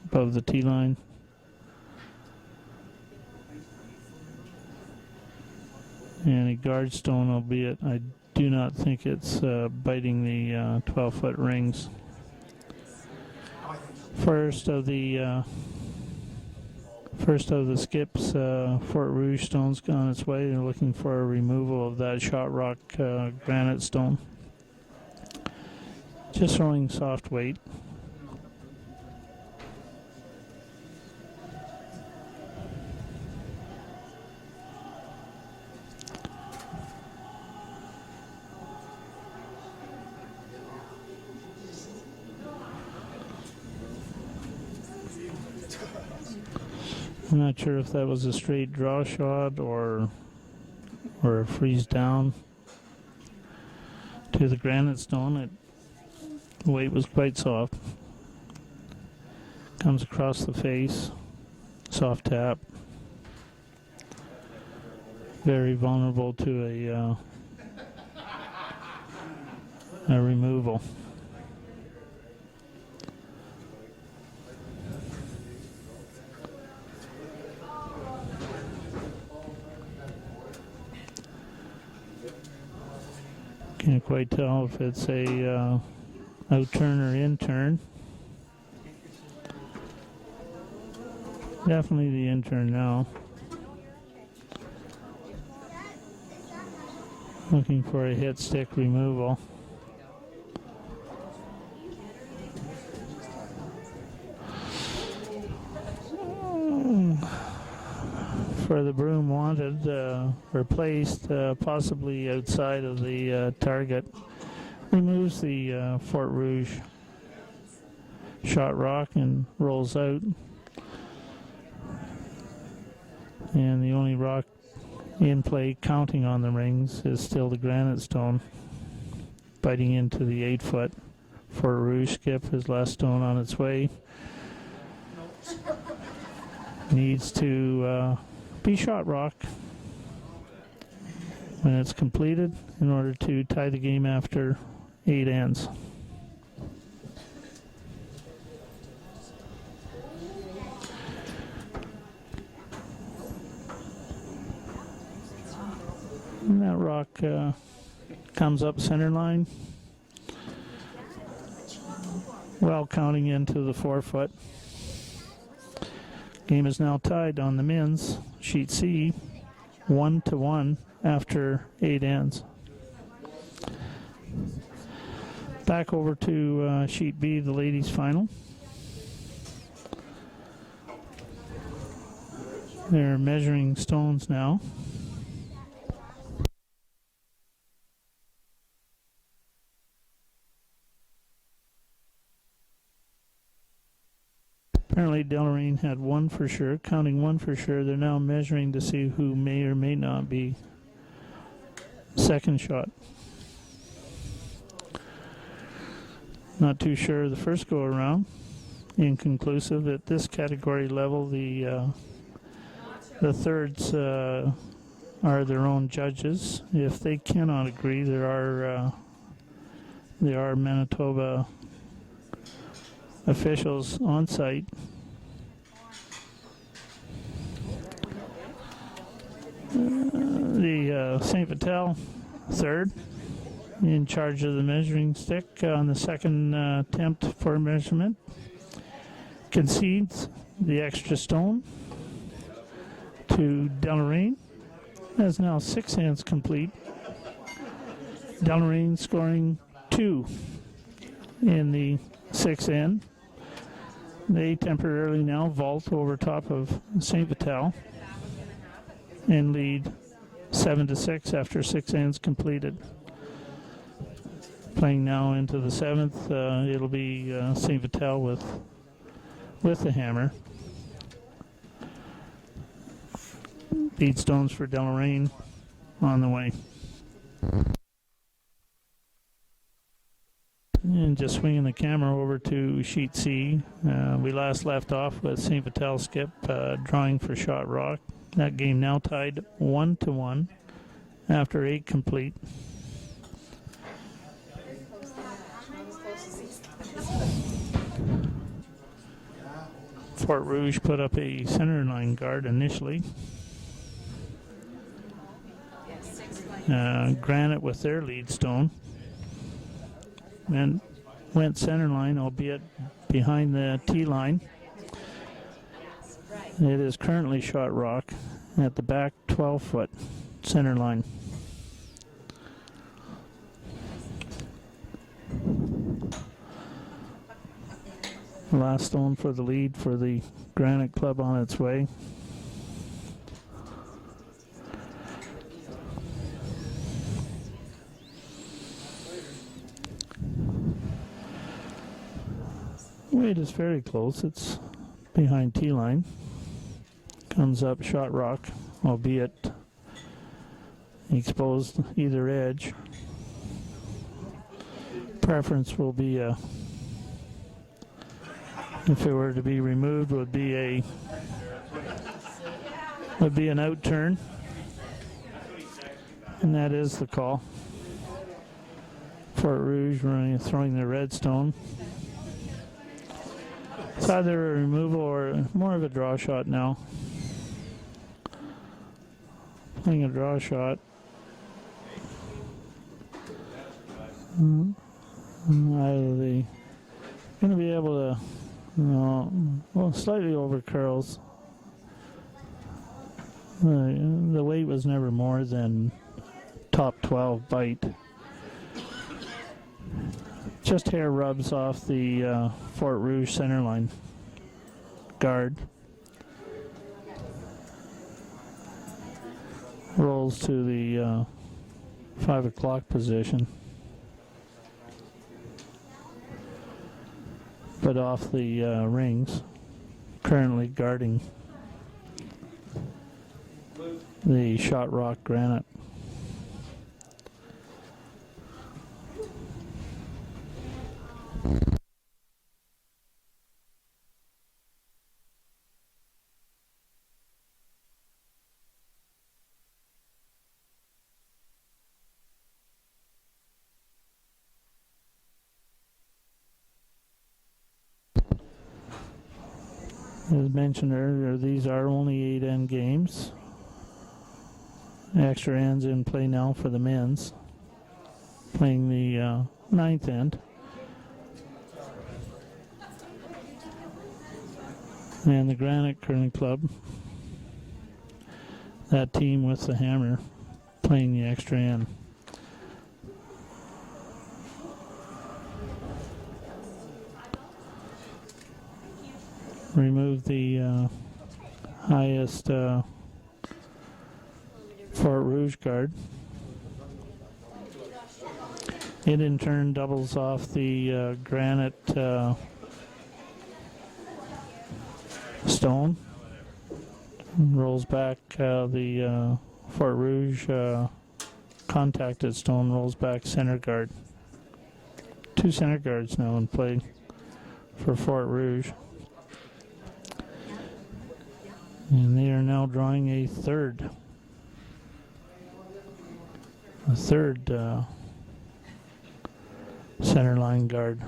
above the tee line. And a guard stone, albeit I do not think it's biting the 12-foot rings. First of the skips, Fort Rouge stone's on its way. They're looking for a removal of that shot rock granite stone. Just throwing soft weight. I'm not sure if that was a straight draw shot or a freeze down to the granite stone. The weight was quite soft. Comes across the face, soft tap. Very vulnerable to a removal. Can't quite tell if it's a out turn or in turn. Definitely the in turn now. Looking for a hit stick removal. For the broom wanted, replaced, possibly outside of the target. Removes the Fort Rouge shot rock and rolls out. And the only rock In play, counting on the rings, is still the granite stone, biting into the 8-foot. Fort Rouge skip, his last stone on its way. Needs to be shot rock when it's completed in order to tie the game after 8 ends. And that rock comes up center line, well counting into the 4-foot. Game is now tied on the men's sheet C, 1-1 after 8 ends. Back over to sheet B, the ladies' final. They're measuring stones now. Apparently Deloraine had one for sure, counting one for sure. They're now measuring to see who may or may not be second shot. Not too sure the first go around. Inconclusive at this category level. The thirds are their own judges. If they cannot agree, there are Manitoba officials on site. The St. Vital third in charge of the measuring stick on the second attempt for measurement concedes the extra stone to Deloraine. Has now 6 hands complete. Deloraine scoring 2 in the 6th end. They temporarily now vault over top of St. Vital and lead 7-6 after 6 ends completed. Playing now into the 7th, it'll be St. Vital with the hammer. Bead stones for Deloraine on the way. And just swinging the camera over to sheet C. We last left off with St. Vital skip drawing for shot rock. That game now tied 1-1 after 8 complete. Fort Rouge put up a center line guard initially. Granite with their lead stone. And went center line, albeit behind the tee line. It is currently shot rock at the back 12-foot center line. Last stone for the lead for the Granite Club on its way. Weight is very close. It's behind tee line. Comes up shot rock, albeit exposed either edge. Preference will be if it were to be removed, would be an out turn, and that is the call. Fort Rouge throwing the red stone. It's either a removal or more of a draw shot now. Playing a draw shot. Either they going to be able to, well, slightly over curls. The weight was never more than top 12 bite. Just hair rubs off the Fort Rouge center line guard. Rolls to the 5 o'clock position. But off the rings, currently guarding the shot rock granite. As mentioned earlier, these are only 8-end games. Extra ends in play now for the men's, playing the 9th end. And the Granite Curling Club, that team with the hammer, playing the extra end. Remove the highest Fort Rouge guard. It in turn doubles off the granite stone. Rolls back the Fort Rouge contacted stone, rolls back center guard. 2 center guards now in play for Fort Rouge. And they are now drawing a third center line guard.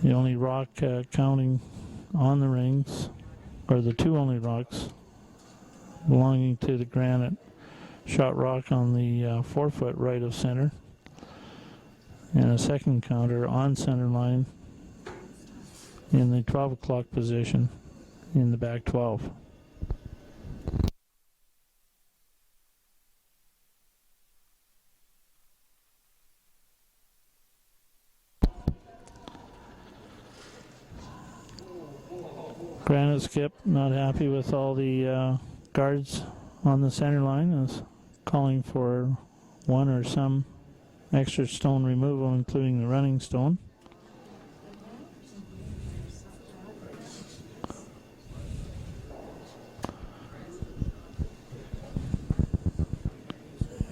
The only rock counting on the rings, or the 2 only rocks belonging to the granite, shot rock on the 4-foot right of center, and a second counter on center line in the 12 o'clock position in the back 12. Granite Skip not happy with all the guards on the center line, is calling for 1 or some extra stone removal, including the running stone.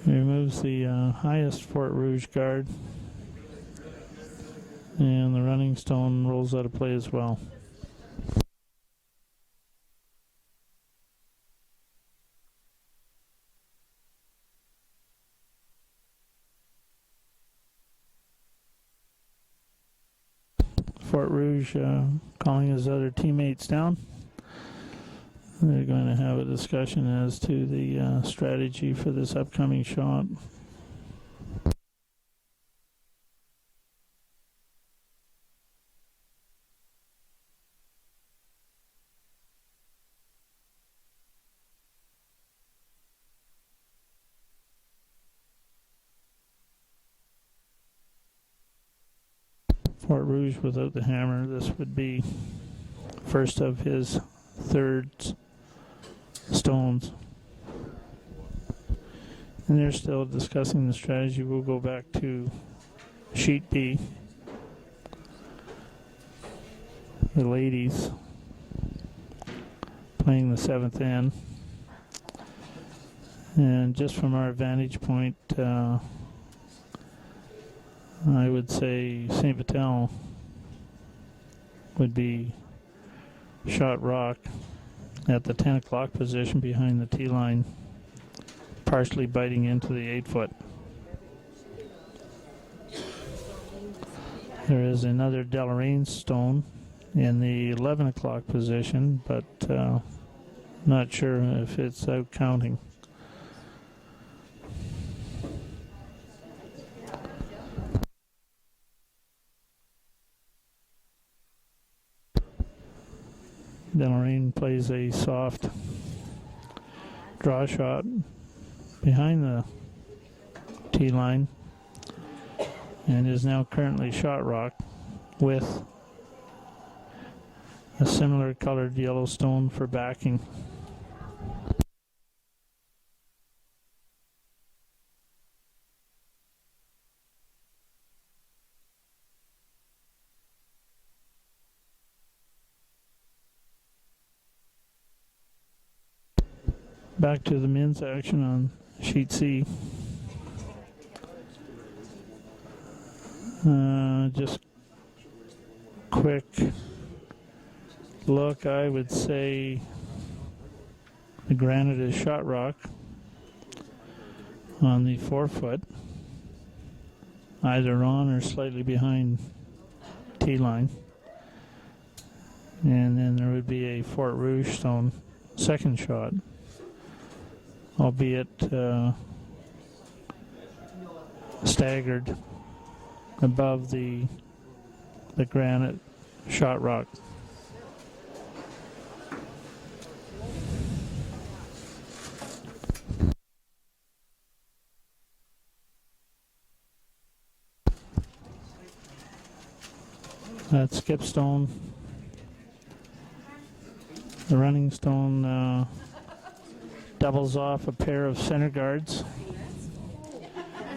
Removes the highest Fort Rouge guard, and the running stone rolls out of play as well. Fort Rouge calling his other teammates down. They're going to have a discussion as to the strategy for this upcoming shot. Fort Rouge without the hammer, this would be first of his third stones. And they're still discussing the strategy. We'll go back to sheet B. The ladies playing the 7th end. And just from our vantage point, I would say St. Vital would be shot rock at the 10 o'clock position behind the tee line, partially biting into the 8-foot. There is another Deloraine stone in the 11 o'clock position, but not sure if it's out counting. Deloraine plays a soft draw shot behind the tee line and is now currently shot rock with a similar colored yellow stone for backing. Back to the men's action on sheet C. Just quick look, I would say the granite is shot rock on the forefoot, either on or slightly behind T-line. And then there would be a Fort Rouge stone second shot, albeit staggered above the granite shot rock. That skipstone, the running stone doubles off a pair of center guards.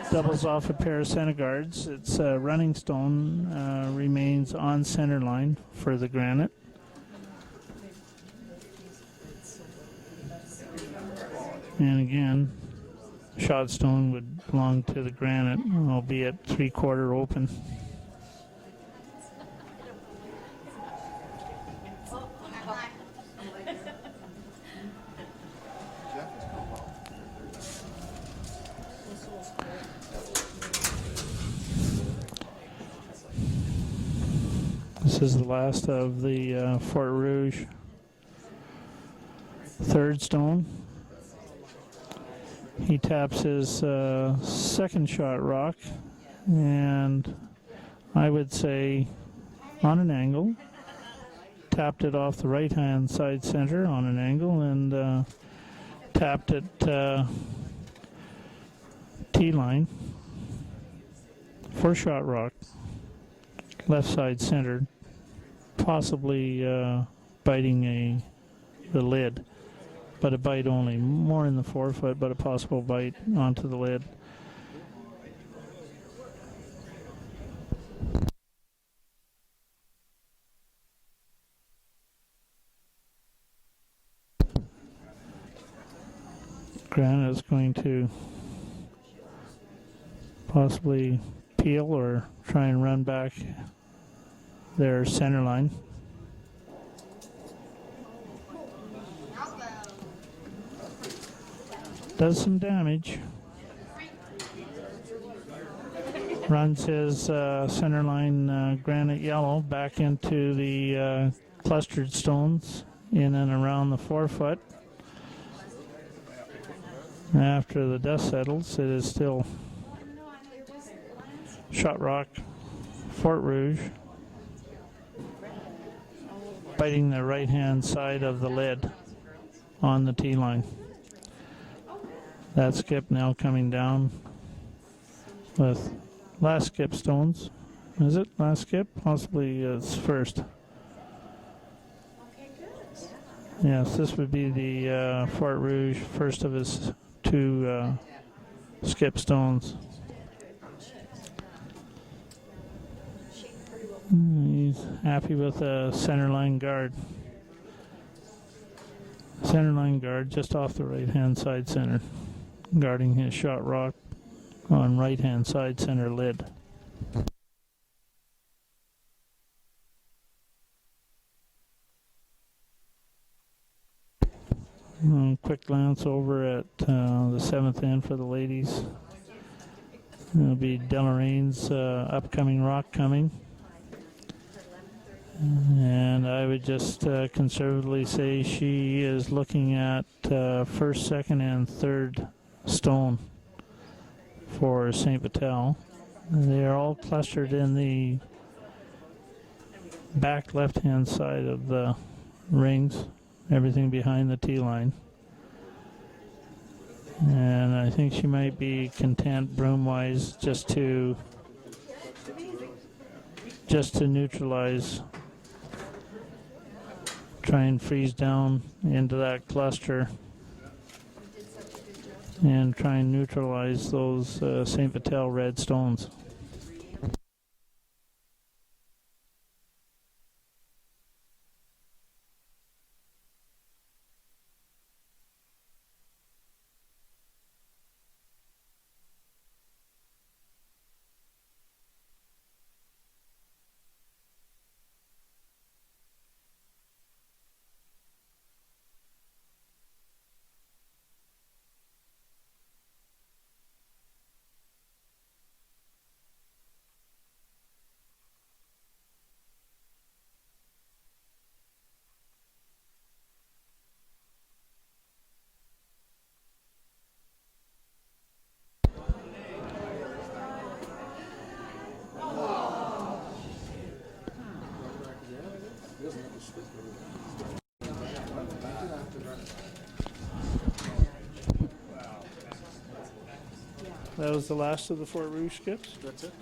Doubles off a pair of center guards. Its running stone remains on center line for the granite. And again, shot stone would belong to the granite, albeit 3/4 open. This is the last of the Fort Rouge third stone. He taps his second shot rock, and I would say on an angle, tapped it off the right hand side center on an angle, and tapped it T-line for shot rock, left side centered, possibly biting the lid, but a bite only, more in the forefoot, but a possible bite onto the lid. Granite is going to possibly peel or try and run back their center line. Does some damage. Runs his center line granite yellow back into the clustered stones in and around the forefoot. After the dust settles, it is still shot rock, Fort Rouge, biting the right hand side of the lid on the T-line. That skip now coming down with last skip stones. Is it last skip? Possibly it's first. Yes, this would be the Fort Rouge, first of his two skip stones. He's happy with a center line guard. Center line guard just off the right hand side center, guarding his shot rock on right hand side center lid. Quick glance over at the seventh end for the ladies. It'll be Deloraine's upcoming rock coming. And I would just conservatively say she is looking at first, second, and third stone for St. Vital. They are all clustered in the back left-hand side of the rings, everything behind the T-line. And I think she might be content broom-wise just to neutralize, try and freeze down into that cluster and try and neutralize those St. Vital red stones. That was the last of the Fort Rouge skips. That's it.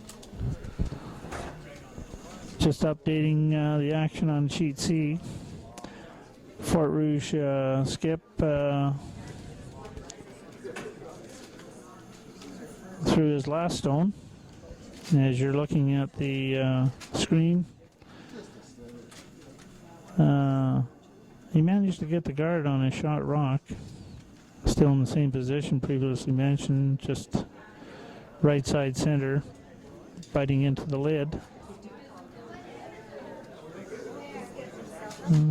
Just updating the action on sheet C. Fort Rouge skip through his last stone. As you're looking at the screen, he managed to get the guard on a shot rock. Still in the same position previously mentioned, just right side center, biting into the lid.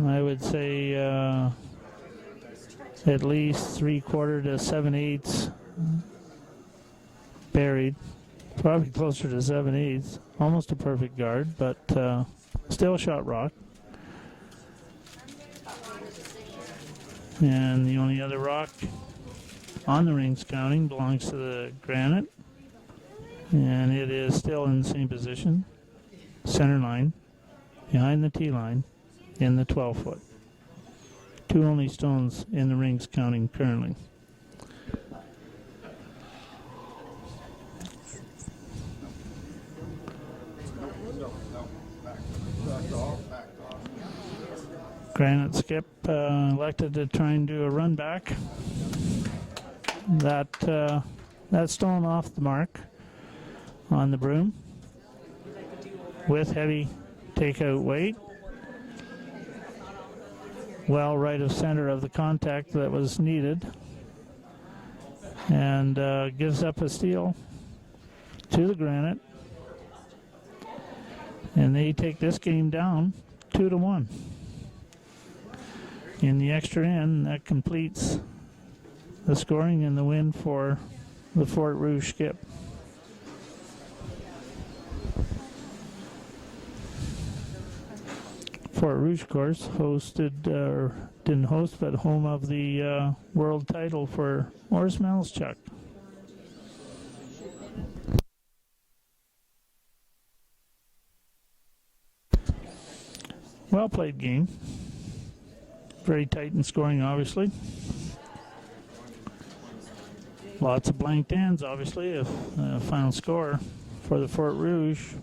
I would say at least 3/4 to 7/8 buried. Probably closer to 7/8. Almost a perfect guard, but still shot rock. And the only other rock on the rings counting belongs to the granite. And it is still in the same position. Center line, behind the tee line, in the 12-foot. Two only stones in the rings counting currently. Granite skip elected to try and do a run back. That stone off the mark on the broom with heavy takeout weight. Well right of center of the contact that was needed, and gives up a steal to the granite, and they take this game down 2-1. In the extra end, that completes the scoring and the win for the Fort Rouge skip. Fort Rouge, of course, hosted, or didn't host, but home of the world title for Orest Malachuk. Well played game. Very tight in scoring, obviously. Lots of blanked ends, obviously. A final score for the Fort Rouge,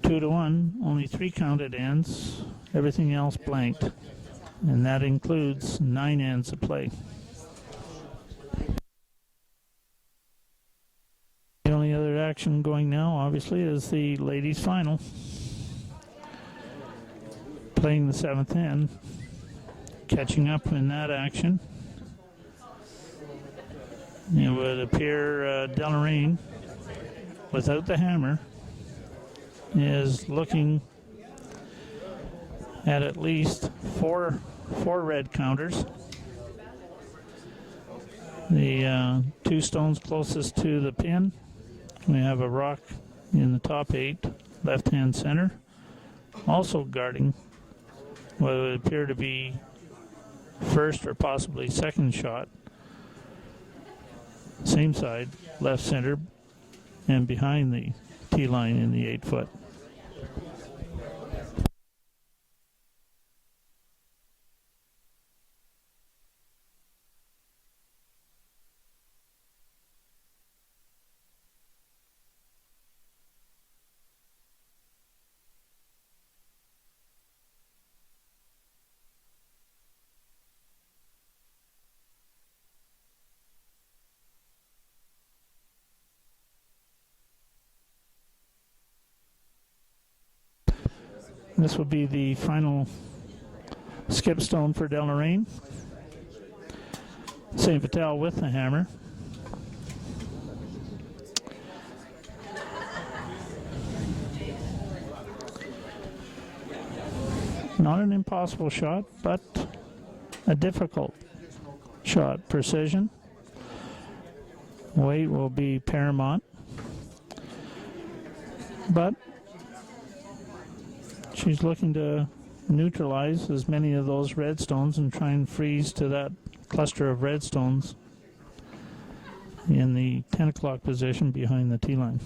2-1. Only 3 counted ends. Everything else blanked, and that includes 9 ends of play. The only other action going now, obviously, is the ladies' final. Playing the 7th end, catching up in that action. It would appear Deloraine, without the hammer, is looking at least four red counters. The 2 stones closest to the pin, we have a rock in the top 8, left-hand center, also guarding what would appear to be first or possibly second shot. Same side, left center, and behind the tee line in the 8-foot. This will be the final skip stone for Deloraine. St. Vital with the hammer. Not an impossible shot, but a difficult shot. Precision. Weight will be paramount. But she's looking to neutralize as many of those red stones and try and freeze to that cluster of red stones in the 10 o'clock position behind the tee line.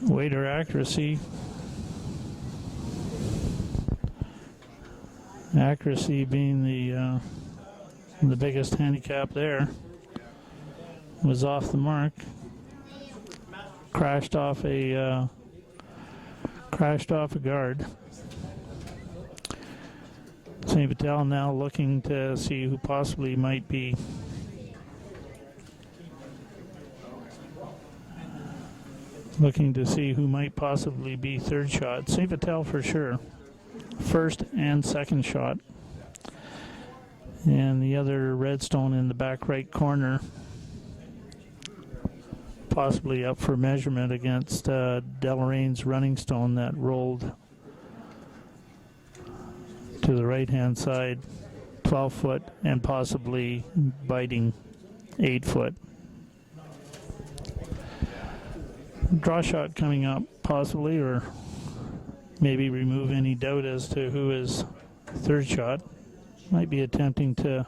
Waiter accuracy. Accuracy being the biggest handicap there. Was off the mark. Crashed off a guard. St. Vital now looking to see who possibly might be possibly be third shot. St. Vital for sure. First and second shot. And the other redstone in the back right corner, possibly up for measurement against Delorain's running stone that rolled to the right hand side, 12 foot, and possibly biting 8 foot. Draw shot coming up possibly, or maybe remove any doubt as to who is third shot. Might be attempting to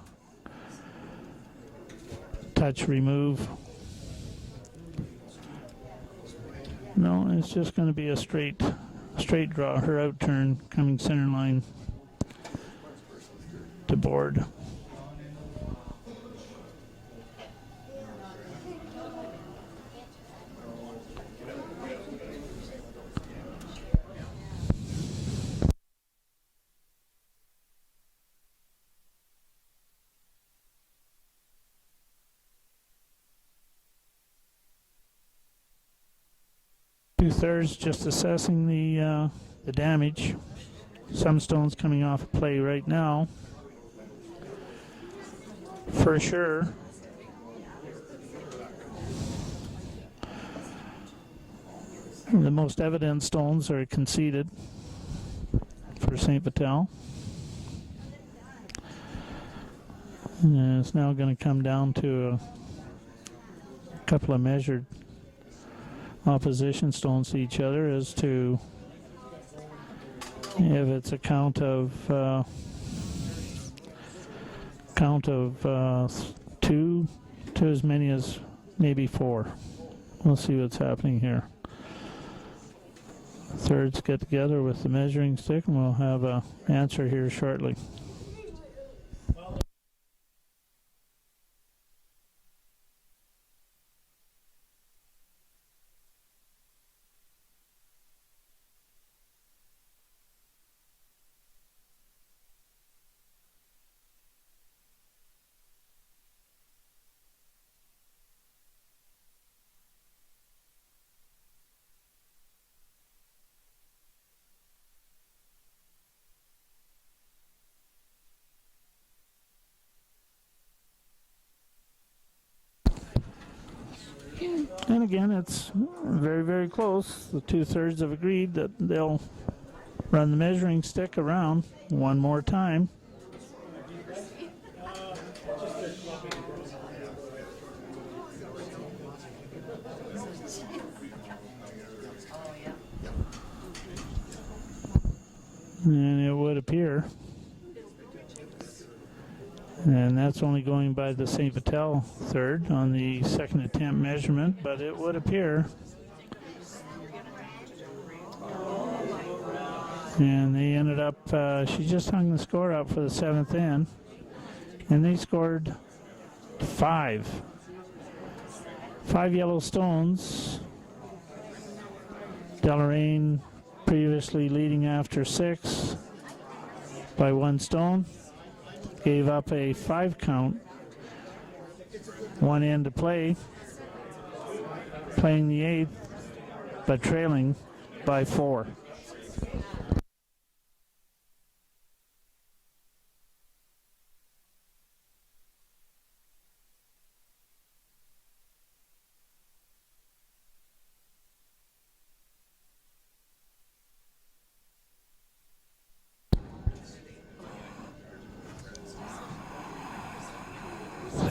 touch remove. No, it's just going to be a straight draw. Her out turn coming center line to board. Two-thirds just assessing the damage. Some stones coming off play right now. For sure. The most evident stones are conceded for St. Vital. And it's now going to come down to a couple of measured opposition stones to each other as to if it's a count of two to as many as maybe 4. We'll see what's happening here. Thirds get together with the measuring stick and we'll have an answer here shortly. And again, it's very, very close. The two-thirds have agreed that they'll run the measuring stick around one more time. And it would appear, and that's only going by the St. Vital third on the second attempt measurement, but it would appear. And they ended up, she just hung the score up for the 7th in, and they scored 5. 5 yellow stones. Delorain previously leading after 6 by 1 stone. Gave up a 5 count, 1 end to play, playing the 8th, but trailing by 4.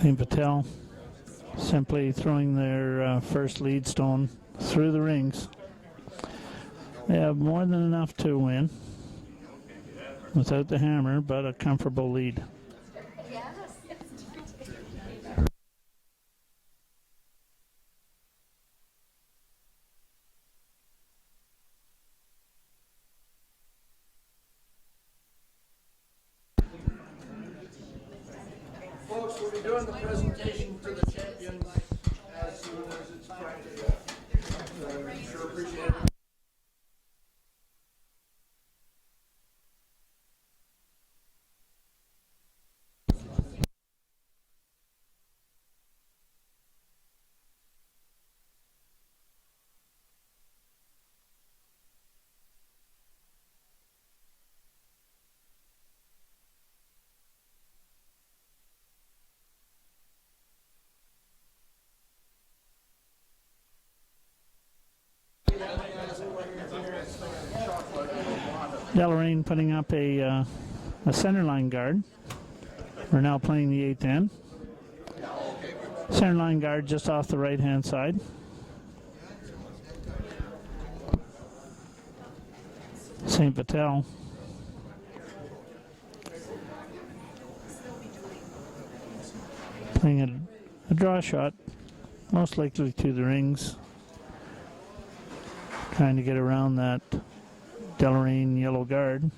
St. Vital simply throwing their first lead stone through the rings. They have more than enough to win without the hammer, but a comfortable lead. be doing the presentation to the champions as soon as it's practiced. Sure appreciate it. Deloraine putting up a center line guard. We're now playing the 8th end. Center line guard just off the right hand side. St. Vital playing a draw shot, most likely to the rings, trying to get around that Deloraine yellow guard.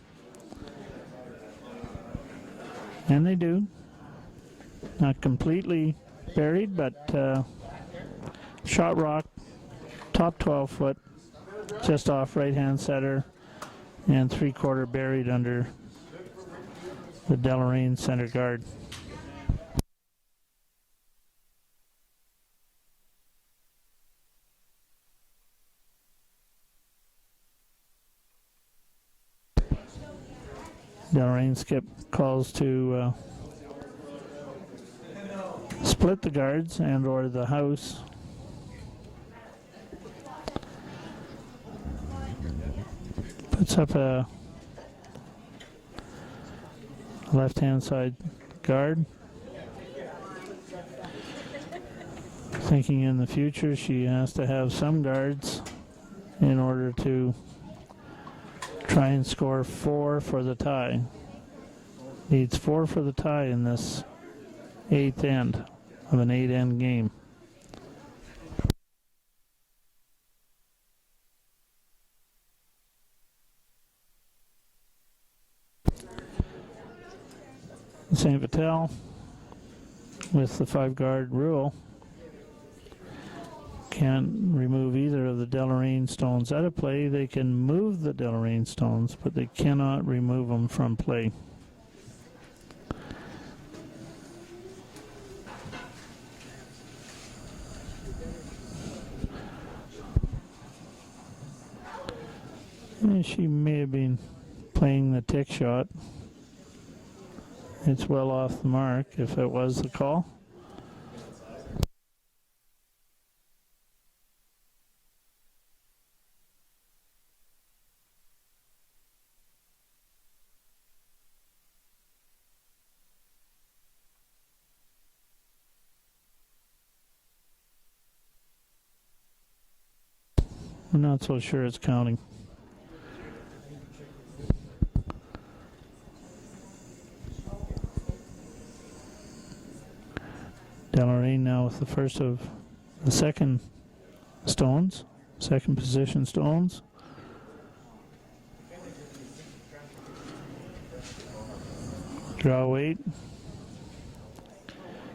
And they do. Not completely buried, but shot rock, top 12 foot, just off right hand center, and 3/4 buried under the Deloraine center guard. Deloraine skip calls to split the guards and or the house. Puts up a left-hand side guard. Thinking in the future she has to have some guards in order to try and score 4 for the tie. Needs 4 for the tie in this 8th end of an 8-end game. St. Vital with the 5-guard rule can't remove either of the Deloraine stones out of play. They can move the Deloraine stones, but they cannot remove them from play. And she may have been playing the tick shot. It's well off the mark if it was the call. I'm not so sure it's counting. Deloraine now with the first of the second stones, second position stones. Draw weight.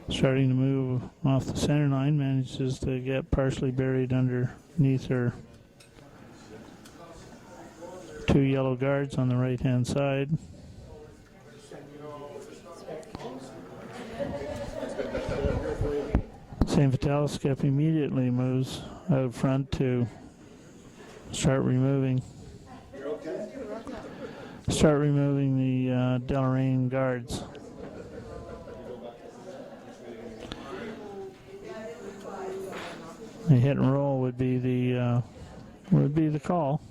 Starting to move off the center line, manages to get partially buried underneath her 2 yellow guards on the right hand side. St. Vital skip immediately moves out front to start removing the Deloraine guards. The hit and roll would be the call.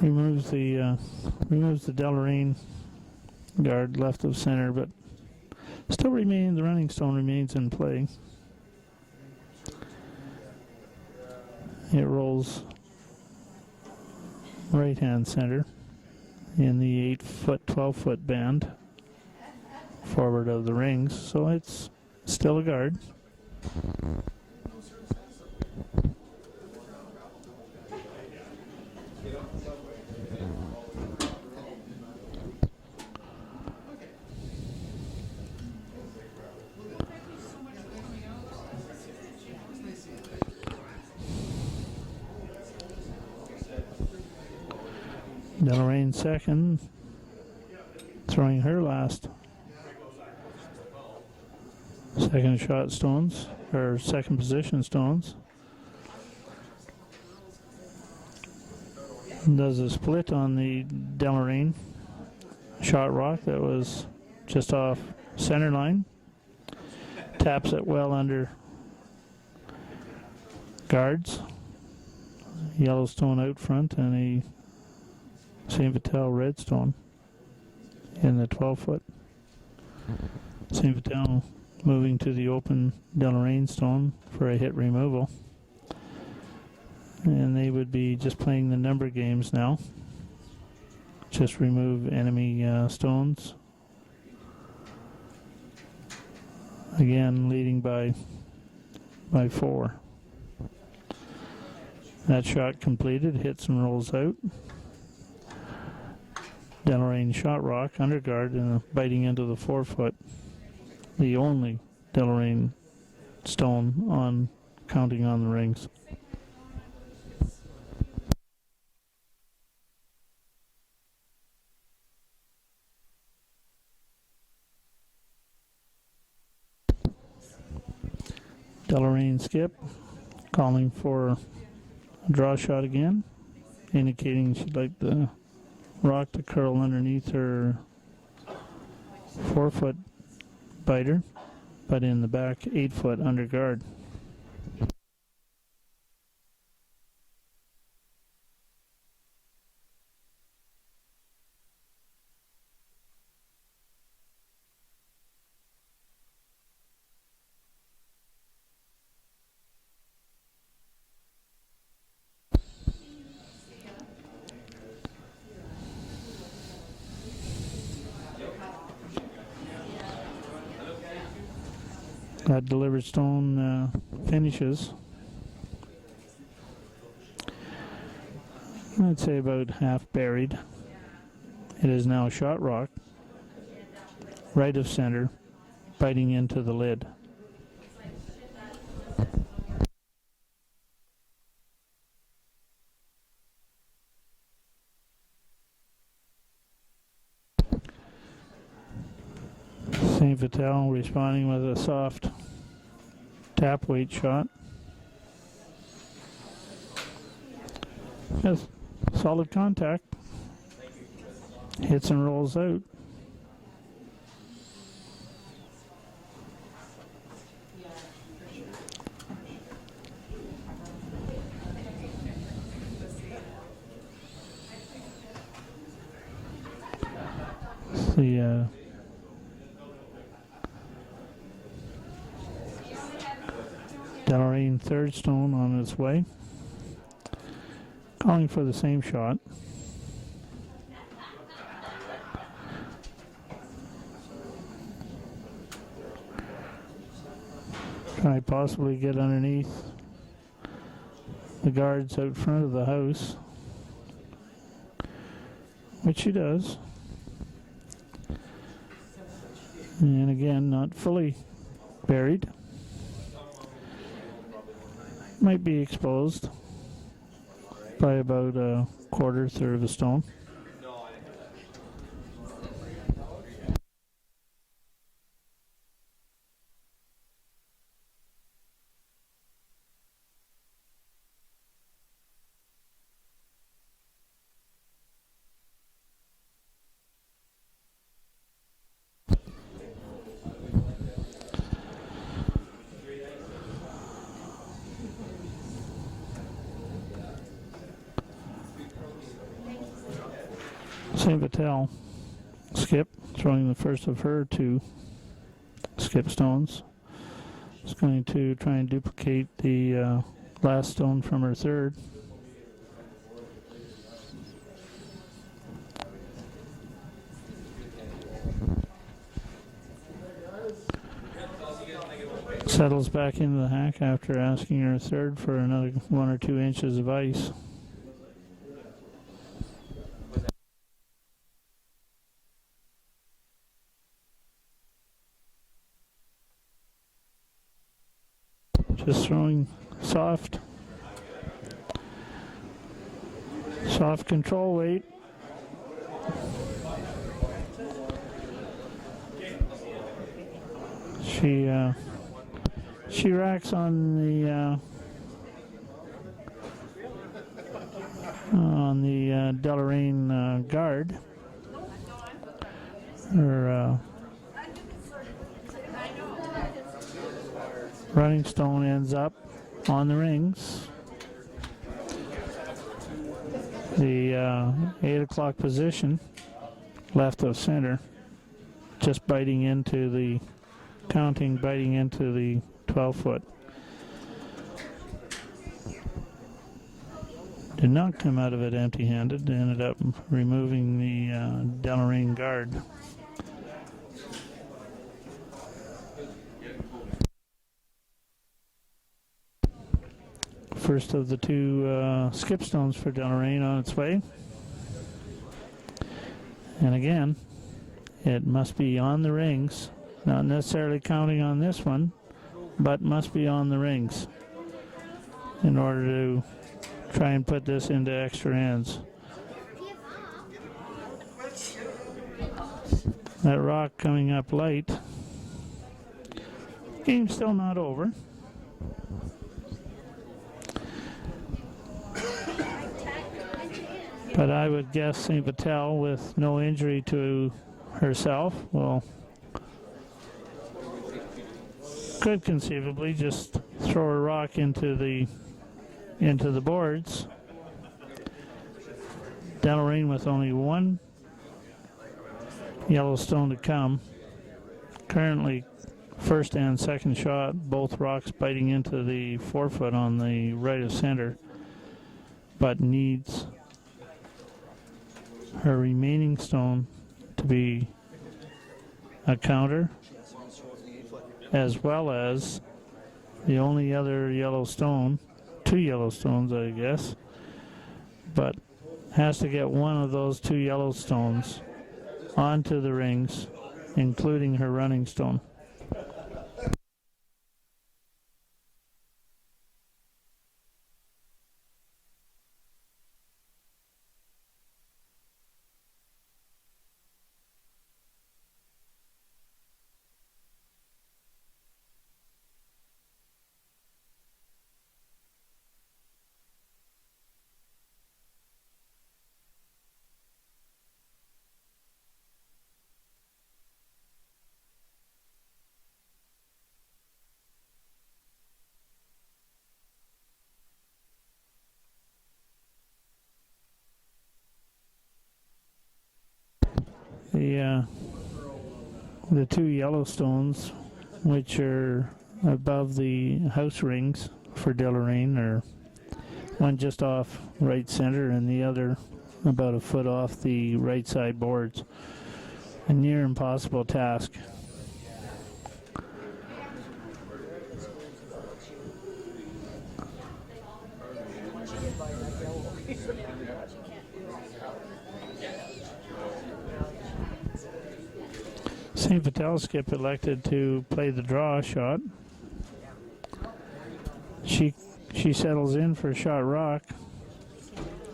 Removes the Deloraine guard left of center, but still remains, the running stone remains in play. It rolls right hand center in the 8-foot, 12-foot band forward of the rings, so it's still a guard. Deloraine second, throwing her last second shot stones, or second position stones. Does a split on the Deloraine shot rock that was just off center line. Taps it well under guards. Yellowstone out front and a St. Vital redstone in the 12-foot. St. Vital moving to the open Deloraine stone for a hit removal. And they would be just playing the number games now. Just remove enemy stones. Again, leading by 4. That shot completed, hits and rolls out. Deloraine shot rock, under guard, and biting into the 4-foot. The only Deloraine stone on counting on the rings. Deloraine skip, calling for a draw shot again, indicating she'd like the rock to curl underneath her 4-foot biter, but in the back 8-foot under guard. That delivered stone finishes. I'd say about half buried. It is now shot rock, right of center, biting into the lid. St. Vital responding with a soft tap weight shot. Yes, solid contact. Hits and rolls out. The Deloraine third stone on its way, calling for the same shot. Try possibly get underneath the guards out front of the house, which she does. And again, not fully buried. Might be exposed by about a quarter, third of a stone. St. Vital skip, throwing the first of her 2 skip stones. It's going to try and duplicate the last stone from her third. Settles back into the hack after asking her third for another 1 or 2 inches of ice. Just throwing soft control weight. She racks on the Deloraine guard. Her running stone ends up on the rings. The 8 o'clock position, left of center, just biting into the 12-foot. Did not come out of it empty-handed, ended up removing the Deloraine guard. First of the 2 skip stones for Deloraine on its way. And again, it must be on the rings, not necessarily counting on this one, but must be on the rings in order to try and put this into extra ends. That rock coming up light. Game's still not over. But I would guess St. Vital, with no injury to herself, could conceivably just throw a rock into the boards. Deloraine with only 1 yellow stone to come. Currently, first and second shot, both rocks biting into the 4-foot on the right of center, but needs her remaining stone to be a counter, as well as the only other yellow stone, 2 yellow stones I guess, but has to get one of those 2 yellow stones onto the rings, including her running stone. The 2 yellow stones, which are above the house rings for Deloraine, are one just off right center and the other about a foot off the right side boards. A near impossible task. St. Vital skip elected to play the draw shot. She settles in for a shot rock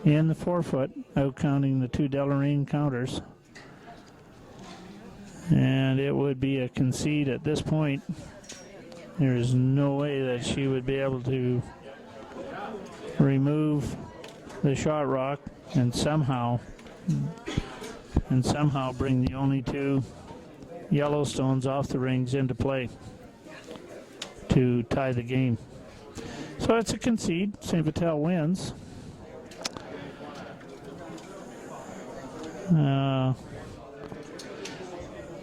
in the 4-foot, out counting the 2 Deloraine counters. And it would be a concede at this point. There is no way that she would be able to remove the shot rock and somehow bring the only 2 yellow stones off the rings into play to tie the game. So it's a concede. St. Vital wins.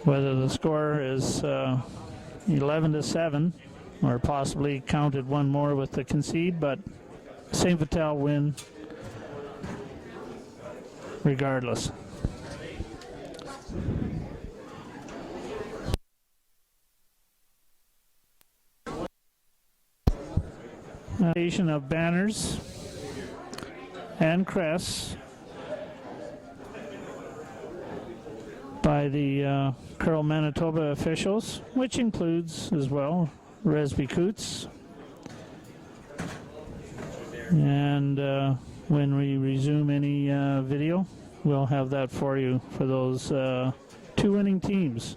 Whether the score is 11-7 or possibly counted one more with the concede, but St. Vital win regardless. Of banners and crests by the Curl Manitoba officials, which includes as well Resby Coots. And when we resume any video, we'll have that for you for those two winning teams.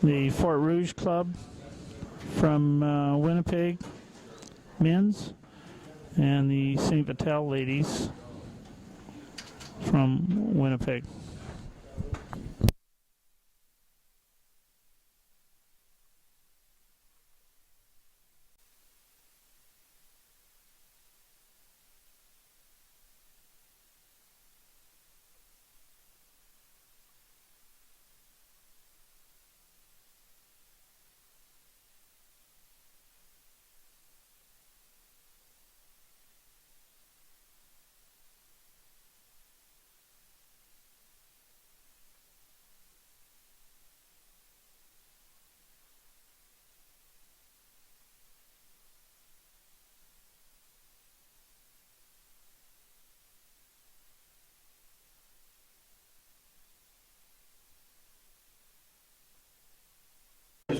The Fort Rouge Club from Winnipeg men's and the St. Vital ladies from Winnipeg.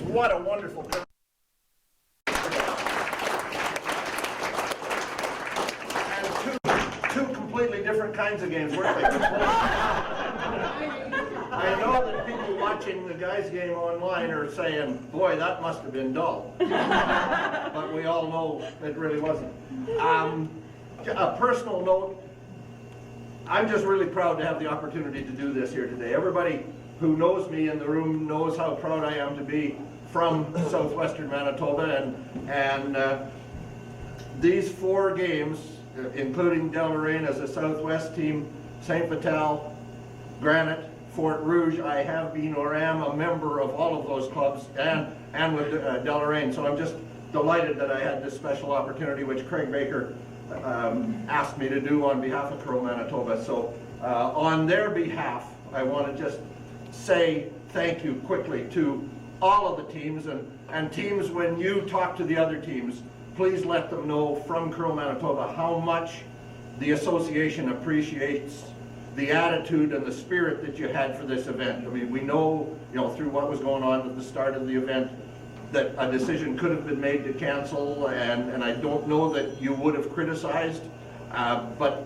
What a wonderful and two completely different kinds of games, weren't they? I know that people watching the guys' game online are saying, boy, that must have been dull. But we all know it really wasn't. A personal note, I'm just really proud to have the opportunity to do this here today. Everybody who knows me in the room knows how proud I am to be from southwestern Manitoba, and these 4 games, including Deloraine as a southwest team, St. Vital, Granite, Fort Rouge, I have been or am a member of all of those clubs, and with Deloraine. So I'm just delighted that I had this special opportunity, which Craig Baker asked me to do on behalf of Curl Manitoba. So on their behalf, I want to just say thank you quickly to all of the teams, and teams, when you talk to the other teams, please let them know from Curl Manitoba how much the association appreciates the attitude and the spirit that you had for this event. I mean, we know, through what was going on at the start of the event, that a decision could have been made to cancel, and I don't know that you would have criticized, but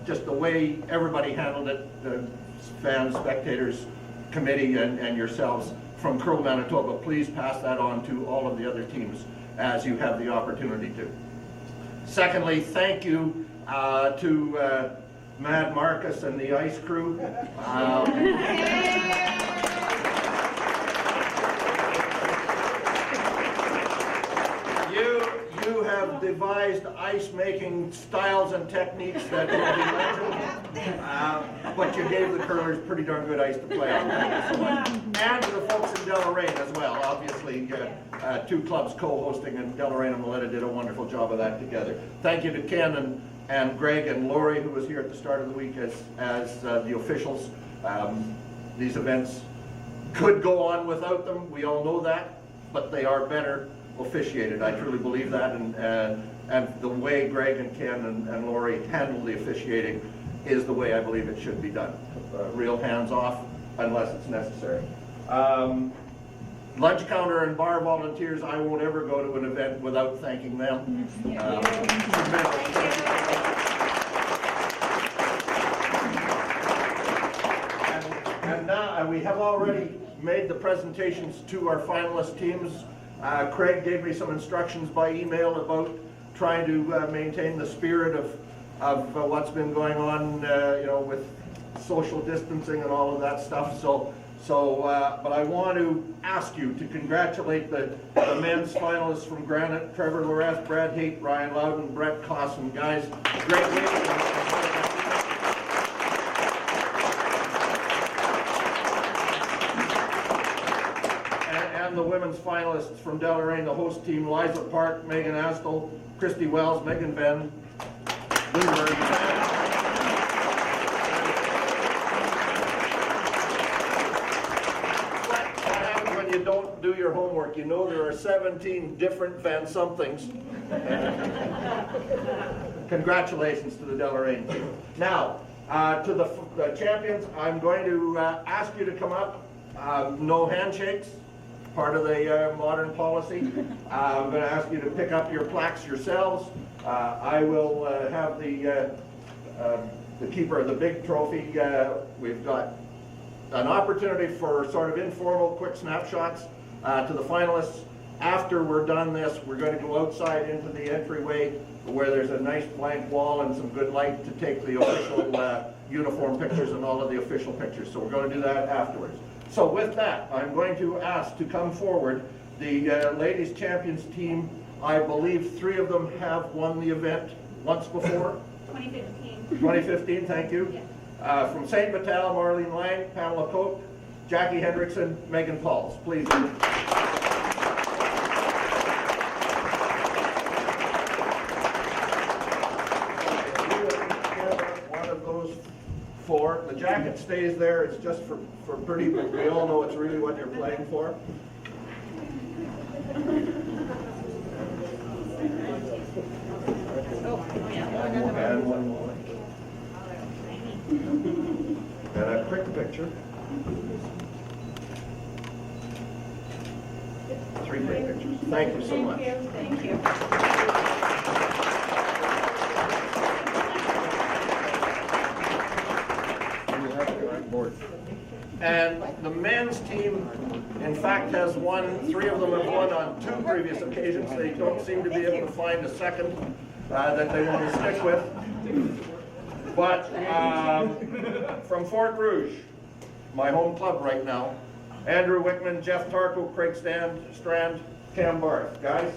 just the way everybody handled it, the fans, spectators, committee, and yourselves from Curl Manitoba, please pass that on to all of the other teams as you have the opportunity to. Secondly, thank you to Mad Marcus and the ice crew. You have devised ice-making styles and techniques that will be legend, but you gave the curlers pretty darn good ice to play on. Thank you so much. And to the folks in Deloraine as well. Obviously, 2 clubs co-hosting, and Deloraine and Melita did a wonderful job of that together. Thank you to Ken and Greg and Lori, who was here at the start of the week as the officials. These events could go on without them. We all know that, but they are better officiated. I truly believe that, and the way Greg and Ken and Lori handle the officiating is the way I believe it should be done. Real hands off unless it's necessary. Lunch counter and bar volunteers, I won't ever go to an event without thanking them. And now we have already made the presentations to our finalist teams. Craig gave me some instructions by email about trying to maintain the spirit of what's been going on, with social distancing and all of that stuff. But I want to ask you to congratulate the men's finalists from Granite: Trevor Loreth, Brad Haight, Ryan Loudon, Brett Clausen. Guys, great week. And the women's finalists from Deloraine, the host team: Liza Park, Megan Astle, Christy Wells, Megan Venn, Bloomberg. What happens when you don't do your homework. You know there are 17 different Van Somethings. Congratulations to the Deloraine team. Now, to the champions, I'm going to ask you to come up. No handshakes, part of the modern policy. I'm going to ask you to pick up your plaques yourselves. I will have the keeper of the big trophy. We've got an opportunity for sort of informal, quick snapshots to the finalists. After we're done this, we're going to go outside into the entryway where there's a nice blank wall and some good light to take the official uniform pictures and all of the official pictures. So we're going to do that afterwards. So with that, I'm going to ask to come forward the ladies champions team. I believe 3 of them have won the event once before. 2015. 2015, thank you. Yes. From St. Vital, Marlene Lang, Pamela Cope, Jackie Hendrickson, Megan Pauls. Please. One of those 4. The jacket stays there. It's just for pretty, but we all know it's really what you're playing for. And one more. And a quick picture. 3 great pictures. Thank you so much. Thank you. And the men's team, in fact, has won. 3 of them have won on 2 previous occasions. They don't seem to be able to find a second that they want to stick with. But from Fort Rouge, my home club right now, Andrew Wickman, Jeff Tarko, Craig Strand, Cam Barth. Guys?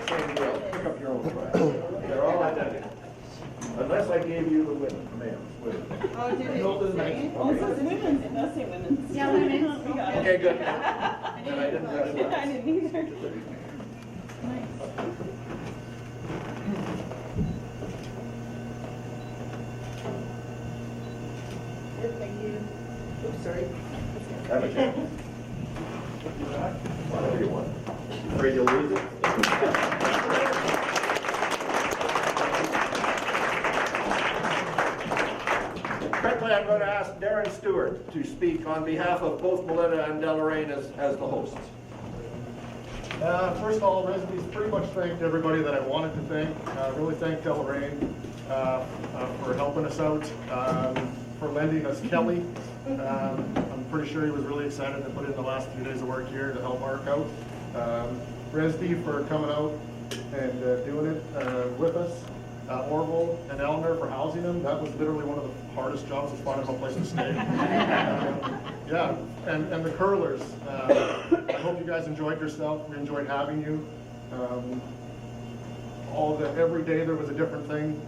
Same deal. Pick up your own prize. They're all identical. Unless I gave you the women, ma'am. Oh, did it? No, the men. Oh, so it's women's. It does say women's. Yeah, women's. Okay, good. And I didn't have I didn't either. Nice. Thank you. Oops, sorry. Have a chance. Whatever you want. Afraid you'll lose it? Quickly, I'm going to ask Darren Stewart to speak on behalf of both Melita and Deloraine as the hosts. First of all, Residency's pretty much thanked everybody that I wanted to thank. Really thank Deloraine for helping us out, for lending us Kelly. I'm pretty sure he was really excited to put in the last few days of work here to help Mark out. Resd for coming out and doing it with us. Orville and Eleanor for housing him. That was literally one of the hardest jobs, was finding a place to stay. Yeah, and the curlers. I hope you guys enjoyed yourself. We enjoyed having you. Every day there was a different thing.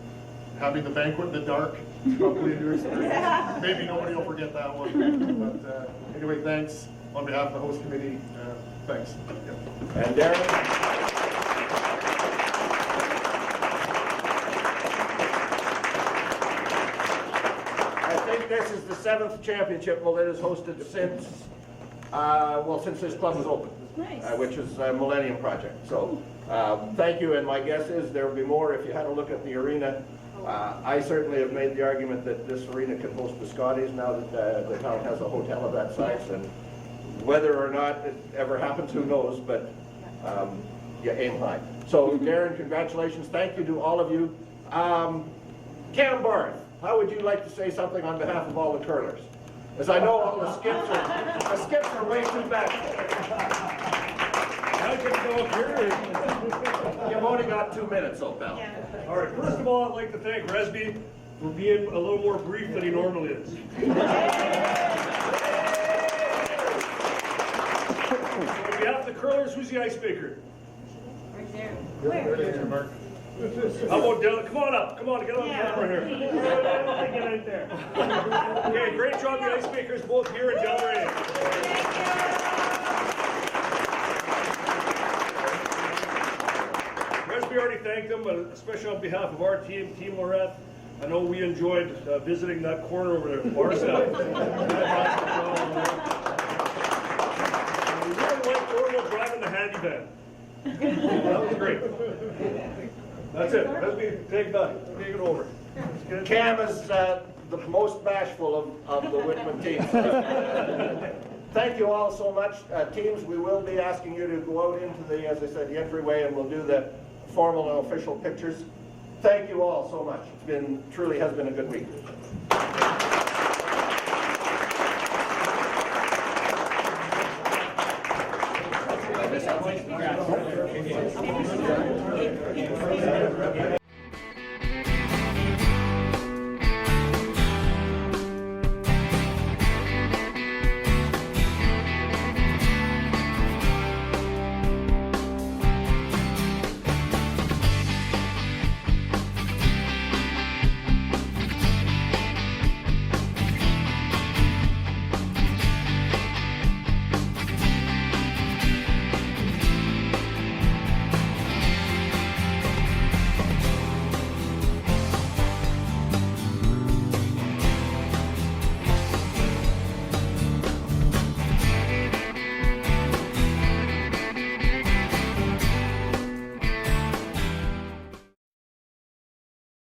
Having the banquet in the dark, probably a new experience. Maybe nobody will forget that one. But anyway, thanks on behalf of the host committee. Thanks. Yeah. And Darren? This is the 7th championship Melita's hosted since, since this club was open, Nice. Which is a Millennium Project. So thank you, and my guess is there will be more if you had a look at the arena. I certainly have made the argument that this arena can host the Scotties now that the town has a hotel of that size, and whether or not it ever happens, who knows, but you aim high. So Darren, congratulations. Thank you to all of you. Cam Barth, how would you like to say something on behalf of all the curlers? As I know all the skips are way too back. I can go here. You've only got 2 minutes, though, pal. All right, first of all, I'd like to thank Resby for being a little more brief than he normally is. On behalf of the curlers, who's the ice maker? Right there. Mark. How about Dylan? Come on up. Come on, get on the camera here. Get out there. Okay, great job, the ice makers, both here in Delray. Resby already thanked them, but especially on behalf of our team, Team Lorette, I know we enjoyed visiting that corner over there, bar staff. We really liked Orville driving the handy van. That was great. That's it. Let me take it over. Cam is the most bashful of the Whitman team. Thank you all so much. Teams, we will be asking you to go out into the, as I said, the entryway, and we'll do the formal and official pictures. Thank you all so much. Truly has been a good week.